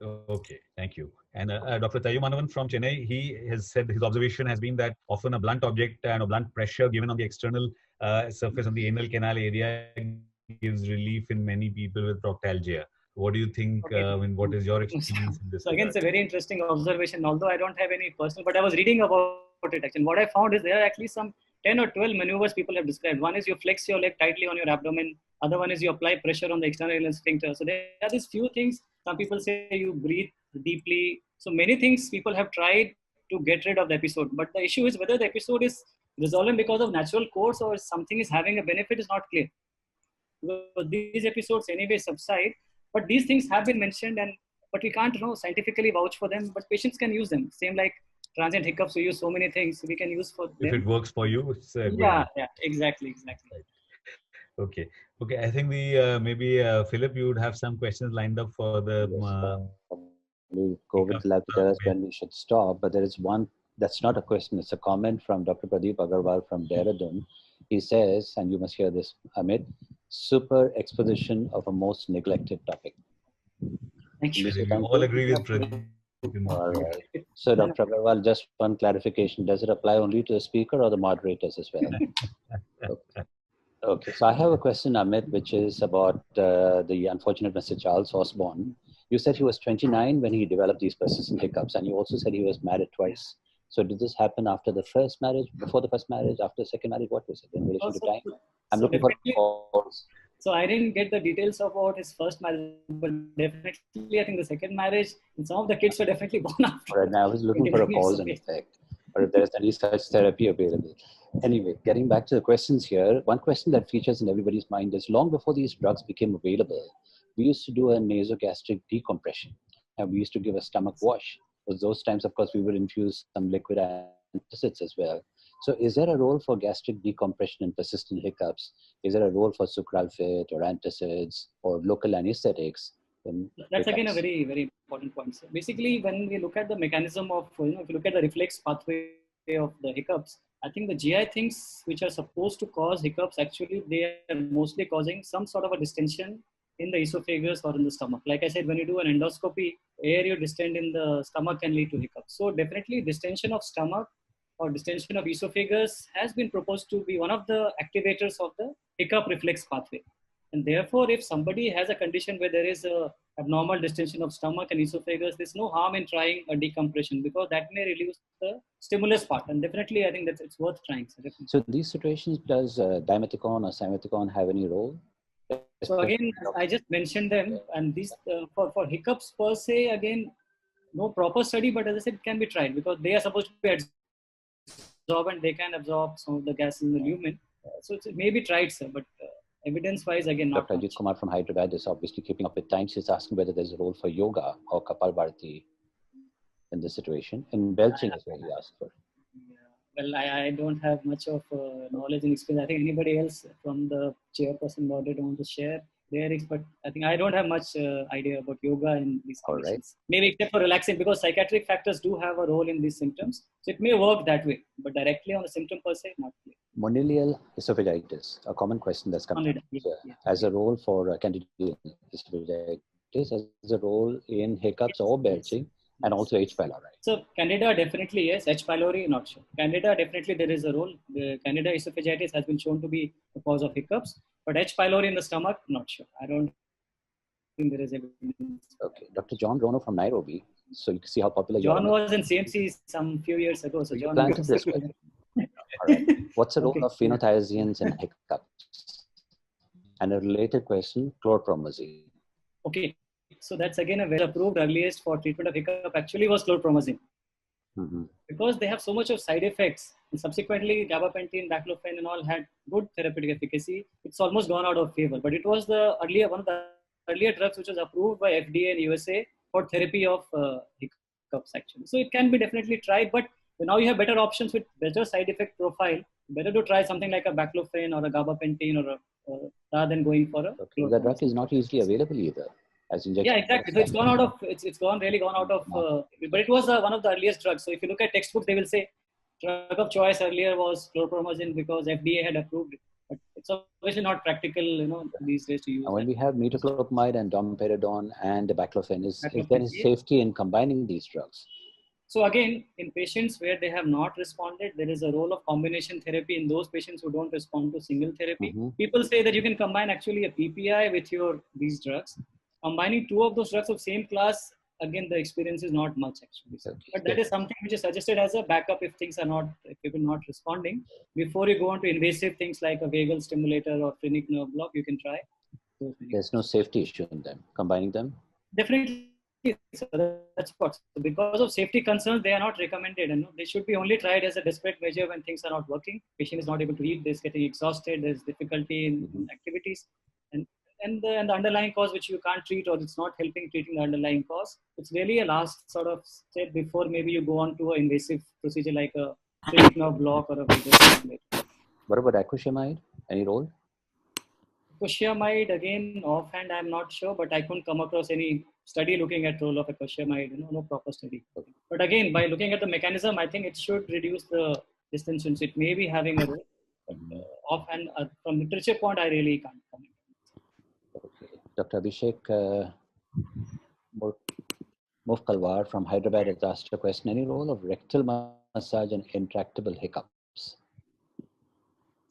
Okay, thank you. And Dr. Tayumanavan from Chennai, he has said his observation has been that often a blunt object and a blunt pressure given on the external surface of the anal canal area gives relief in many people with proctalgia. What do you think? Okay. What is your experience in this? So again, it's a very interesting observation, although I don't have any personal, but I was reading about it actually. What I found is there are actually some 10 or 12 maneuvers people have described. One is you flex your leg tightly on your abdomen. Other one is you apply pressure on the external anal sphincter. So there are these few things. Some people say you breathe deeply. So many things people have tried to get rid of the episode. But the issue is whether the episode is resolving because of natural course or something is having a benefit is not clear. Because these episodes anyway subside. But these things have been mentioned, but we can't scientifically vouch for them. But patients can use them. Same like transient hiccups, we use so many things we can use for them. If it works for you, it's yeah, exactly. Right. Okay. Okay. I think maybe Philip, you would have some questions lined up for the Probably COVID will have to tell us when we should stop, but there is one that's not a question, it's a comment from Dr. Pradeep Agarwal from Dehradun. He says, and you must hear this, Amit, super exposition of a most neglected topic. Thank you. We all agree with Pradeep. All right. So, Dr. Agarwal, just one clarification. Does it apply only to the speaker or the moderators as well? Okay. So I have a question, Amit, which is about the unfortunate Mr. Charles Osborne. You said he was 29 when he developed these persistent hiccups, and you also said he was married twice. So did this happen after the first marriage, before the first marriage, after the second marriage? What was it in relation to time? I'm looking for calls. So I didn't get the details about his first marriage, but definitely I think the second marriage, and some of the kids were definitely born after. Right now, I was looking for a cause and effect, or if there's any such therapy available. Anyway, getting back to the questions here, one question that features in everybody's mind is long before these drugs became available, we used to do a nasogastric decompression, and we used to give a stomach wash. Because those times, of course, we would infuse some liquid antacids as well. So is there a role for gastric decompression in persistent hiccups? Is there a role for sucralfate or antacids or local anesthetics? That's again a very, very important point. So basically, when we look at the mechanism of, if you look at the reflex pathway of the hiccups, I think the GI things which are supposed to cause hiccups, actually, they are mostly causing some sort of a distension in the esophagus or in the stomach. Like I said, when you do an endoscopy, air you distend in the stomach can lead to hiccups. So definitely distension of stomach or distension of esophagus has been proposed to be one of the activators of the hiccup reflex pathway. And therefore, if somebody has a condition where there is a abnormal distension of stomach and esophagus, there's no harm in trying a decompression because that may reduce the stimulus part. And definitely, I think that it's worth trying. So in these situations, does dimethicone or simethicone have any role? So again, I just mentioned them, and these for hiccups per se, again, no proper study, but as I said, it can be tried because they are supposed to be absorbent. They can absorb some of the gas in the lumen. So it may be tried, sir, but evidence-wise, again, not Dr. Ajit Kumar from Hyderabad is obviously keeping up with times. He's asking whether there's a role for yoga or Kapalbharati in this situation. And belching is what he asked for. Well, I don't have much of knowledge and experience. I think anybody else from the chairperson board want to share their expert. I think I don't have much idea about yoga and these conditions. Right. Maybe except for relaxing, because psychiatric factors do have a role in these symptoms. So it may work that way, but directly on the symptom per se, not clear. Monilial esophagitis, a common question that's come up. As a role for candida esophagitis, as a role in hiccups or belching, and also H. pylori. So Candida definitely yes, H. pylori not sure. Candida definitely there is a role. The Candida esophagitis has been shown to be the cause of hiccups, but H. pylori in the stomach, not sure. I don't think there is evidence. Okay, Dr. John Rono from Nairobi. So you can see how popular John was in CMC some few years ago. So John planted this question. All right. What's the role of phenothiazines in hiccups? And a related question, chlorpromazine. Okay. So that's again a very approved earliest for treatment of hiccup actually was chlorpromazine. Because they have so much of side effects and subsequently gabapentin, baclofen and all had good therapeutic efficacy. It's almost gone out of favor, but it was the one of the earlier drugs which was approved by FDA in USA for therapy of hiccups actually. So it can be definitely tried, but now you have better options with better side effect profile. Better to try something like a baclofen or a gabapentin or rather than going for a. Okay, the drug is not easily available either. Yeah, exactly. So it's gone out of, it's really gone out of, but it was one of the earliest drugs. So if you look at textbooks, they will say drug of choice earlier was chlorpromazine because FDA had approved it. But it's obviously not practical, these days to use. And when we have metoclopramide and domperidone and baclofen, is there is safety in combining these drugs? So again, in patients where they have not responded, there is a role of combination therapy in those patients who don't respond to single therapy. People say that you can combine actually a PPI with these drugs. Combining two of those drugs of same class, again, the experience is not much actually. But that is something which is suggested as a backup if people are not responding. Before you go on to invasive things like a vagal stimulator or phrenic nerve block, you can try. There's no safety issue in them, combining them? Definitely. So that's what. So because of safety concerns, they are not recommended. And they should be only tried as a desperate measure when things are not working. Patient is not able to eat, they're getting exhausted, there's difficulty in activities. And the underlying cause which you can't treat or it's not helping treating the underlying cause, it's really a last sort of step before maybe you go on to an invasive procedure like a phrenic nerve block or a vagal stimulator. What about acrylamide? Any role? Icosiamide, again, offhand, I'm not sure, but I couldn't come across any study looking at role of icosiamide, no proper study. But again, by looking at the mechanism, I think it should reduce the distensions. It may be having a role, but offhand, from literature point, I really can't comment. Okay. Dr. Abhishek Mufkalwar from Hyderabad has asked a question. Any role of rectal massage in intractable hiccups?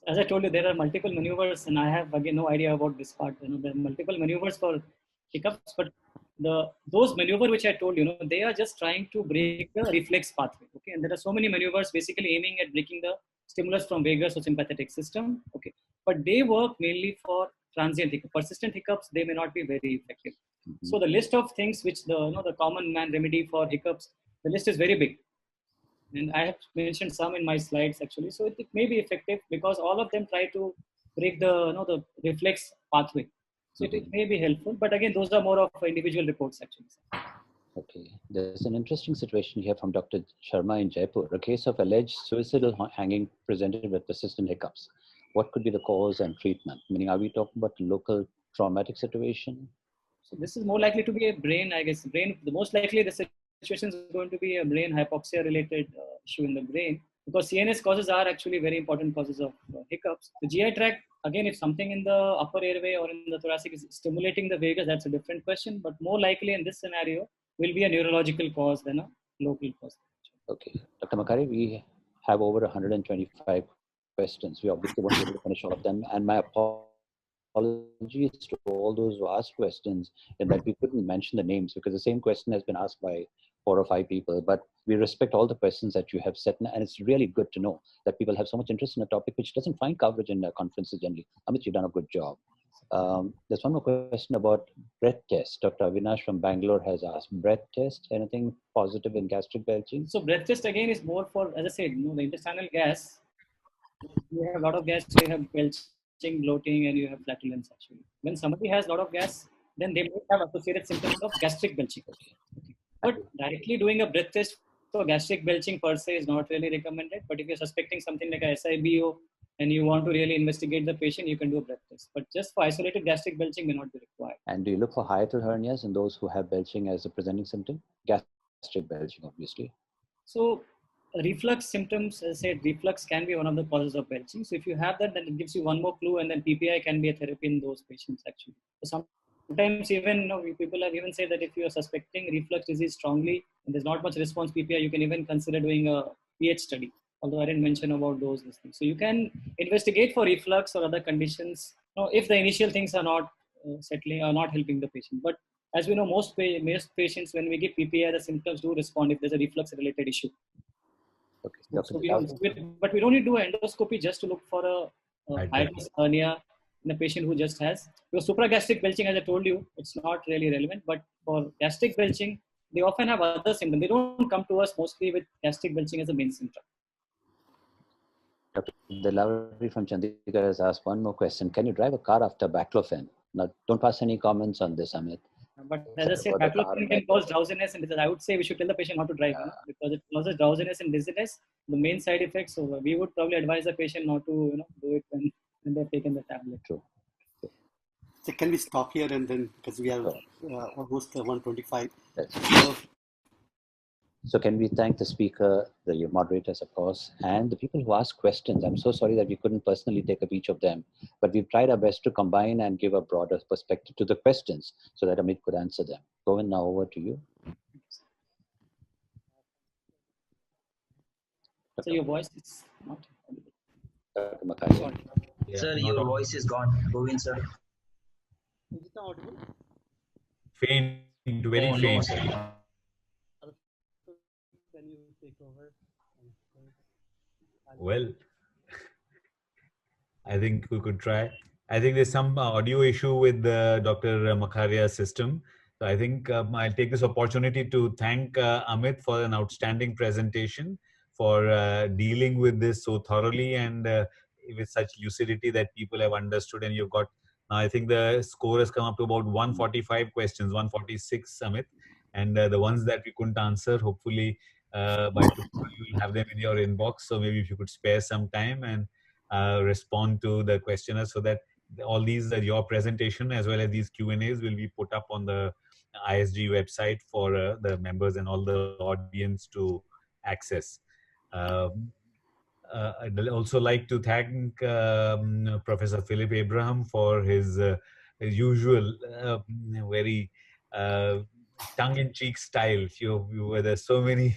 As I told you, there are multiple maneuvers, and I have again no idea about this part. There are multiple maneuvers for hiccups, but those maneuver which I told you, they are just trying to break the reflex pathway. Okay, and there are so many maneuvers basically aiming at breaking the stimulus from vagus or sympathetic system. Okay, but they work mainly for transient hiccups. Persistent hiccups, they may not be very effective. Mm-hmm. So the list of things which the common man remedy for hiccups, the list is very big. And I have mentioned some in my slides actually. So it may be effective because all of them try to break the reflex pathway. So it may be helpful, but again, those are more of individual reports actually. Okay, there's an interesting situation here from Dr. Sharma in Jaipur. A case of alleged suicidal hanging presented with persistent hiccups. What could be the cause and treatment? Meaning, are we talking about local traumatic situation? So this is more likely to be a brain, I guess. The most likely the situation is going to be a brain hypoxia related issue in the brain, because CNS causes are actually very important causes of hiccups. The GI tract, again, if something in the upper airway or in the thoracic is stimulating the vagus, that's a different question. But more likely in this scenario will be a neurological cause than a local cause. Okay, Dr. Makari, we have over 125 questions. We obviously won't be able to finish all of them. And my apologies to all those who asked questions in that we couldn't mention the names because the same question has been asked by 4 or 5 people. But we respect all the questions that you have set. And it's really good to know that people have so much interest in a topic which doesn't find coverage in conferences generally. Amit, you've done a good job. There's one more question about breath test. Dr. Avinash from Bangalore has asked, breath test, anything positive in gastric belching? So breath test again is more for, as I said, the intestinal gas. You have a lot of gas, so you have belching, bloating, and you have flatulence actually. When somebody has a lot of gas, then they may have associated symptoms of gastric belching. But directly doing a breath test for gastric belching per se is not really recommended. But if you're suspecting something like a SIBO and you want to really investigate the patient, you can do a breath test. But just for isolated gastric belching may not be required. And do you look for hiatal hernias in those who have belching as a presenting symptom? Gastric belching, obviously. So reflux symptoms, as I said, reflux can be one of the causes of belching. So if you have that, then it gives you one more clue, and then PPI can be a therapy in those patients actually. So sometimes even people have even said that if you are suspecting reflux disease strongly and there's not much response PPI, you can even consider doing a pH study. Although I didn't mention about those things. So you can investigate for reflux or other conditions if the initial things are not settling or not helping the patient. But as we know, most patients, when we give PPI, the symptoms do respond if there's a reflux-related issue. Okay. But we don't need to do endoscopy just to look for a hiatus hernia in a patient who just has. Because supragastric belching, as I told you, it's not really relevant. But for gastric belching, they often have other symptoms. They don't come to us mostly with gastric belching as a main symptom. Dr. Delavary from Chandigarh has asked one more question. Can you drive a car after baclofen? Now, don't pass any comments on this, Amit. But as I said, baclofen can cause drowsiness and dizziness. I would say we should tell the patient not to drive because it causes drowsiness and dizziness, the main side effects. So we would probably advise the patient not to do it when they've taken the tablet. True. So can we stop here and then, because we have almost 125. So can we thank the speaker, the moderators, of course, and the people who asked questions. I'm so sorry that we couldn't personally take up each of them, but we've tried our best to combine and give a broader perspective to the questions so that Amit could answer them. Govind, now over to you. So your voice is not audible. Dr. Sorry. Yeah, sir, your voice is gone. Govind, sir. Is it audible? Faint, very faint. Can you take over? Well, I think we could try. I think there's some audio issue with Dr. Makharia's system. So I think I'll take this opportunity to thank Amit for an outstanding presentation, for dealing with this so thoroughly and with such lucidity that people have understood. And you've got, I think the score has come up to about 145 questions, 146, Amit. And the ones that we couldn't answer, hopefully by tomorrow you'll have them in your inbox. So maybe if you could spare some time and respond to the questionnaire so that all these, your presentation as well as these Q&As will be put up on the ISG website for the members and all the audience to access. I'd also like to thank Professor Philip Abraham for his usual very tongue-in-cheek style. There's so many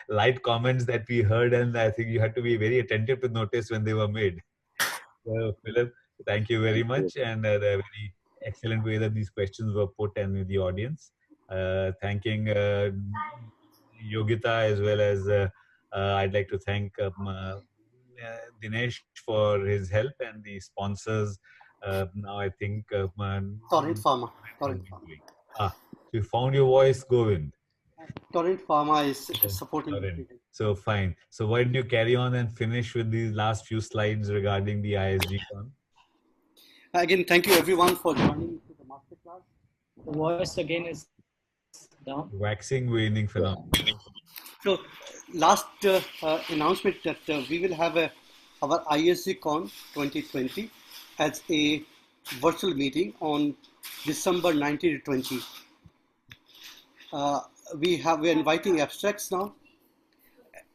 light comments that we heard, and I think you had to be very attentive to notice when they were made. So, Philip, thank you very much, and the very excellent way that these questions were put and with the audience. Thanking Yogita as well as I'd like to thank Dinesh for his help and the sponsors. Now I think Torrent Pharma. So you found your voice, Govind. Torrent Pharma is supporting. So fine. So why don't you carry on and finish with these last few slides regarding the ISG con? Again, thank you everyone for joining to the masterclass. The voice again is down. Waxing, waning phenomenon. So last announcement that we will have our ISG Con 2020 as a virtual meeting on December 19 to 20. We're inviting abstracts now.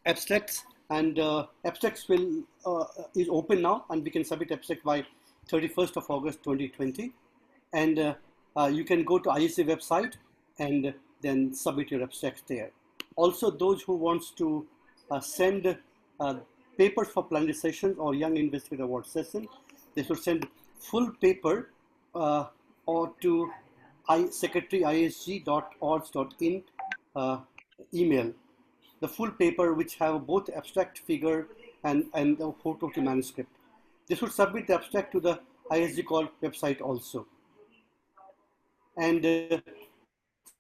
Abstracts is open now, and we can submit abstract by 31st of August 2020. And you can go to ISG website and then submit your abstracts there. Also, those who wants to send papers for plenary sessions or Young Investigator Award session, they should send full paper or to secretary.isg.org.in email. The full paper which have both abstract figure and the photo of the manuscript. They should submit the abstract to the ISG call website also. And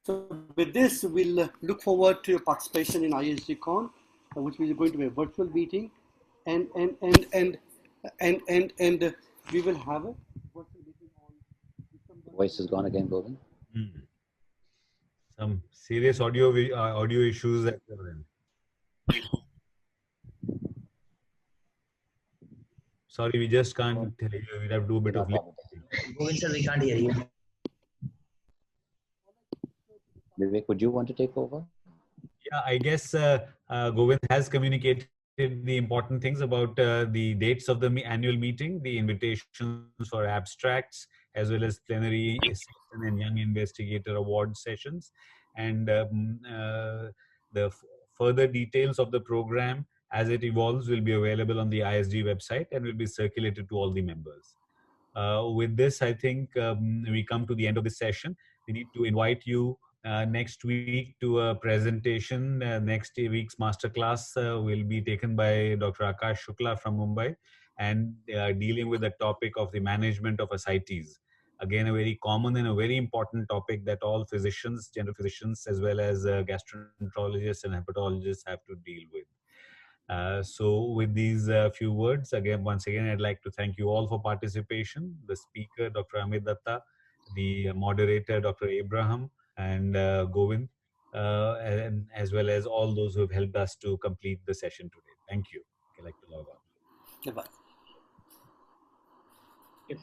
so with this, we'll look forward to your participation in ISG Con, which is going to be a virtual meeting, and we will have a virtual meeting on December. Voice is gone again, Govind. Some serious audio issues that are in. Sorry, we just can't tell you. We'll have to do a bit of listening. Govind sir, we can't hear you. Vivek, would you want to take over? Yeah, I guess Govind has communicated the important things about the dates of the annual meeting, the invitations for abstracts, as well as plenary session and Young Investigator Award sessions, and the further details of the program as it evolves will be available on the ISG website and will be circulated to all the members. With this, I think we come to the end of the session. We need to invite you next week to a presentation. Next week's masterclass will be taken by Dr. Akash Shukla from Mumbai, and dealing with the topic of the management of ascites. Again, a very common and a very important topic that all physicians, general physicians, as well as gastroenterologists and hepatologists have to deal with. So with these few words, once again, I'd like to thank you all for participation. The speaker, Dr. Amit Datta, the moderator, Dr. Abraham, and Govind, and as well as all those who have helped us to complete the session today. Thank you. I'd like to log on. Goodbye. Yes.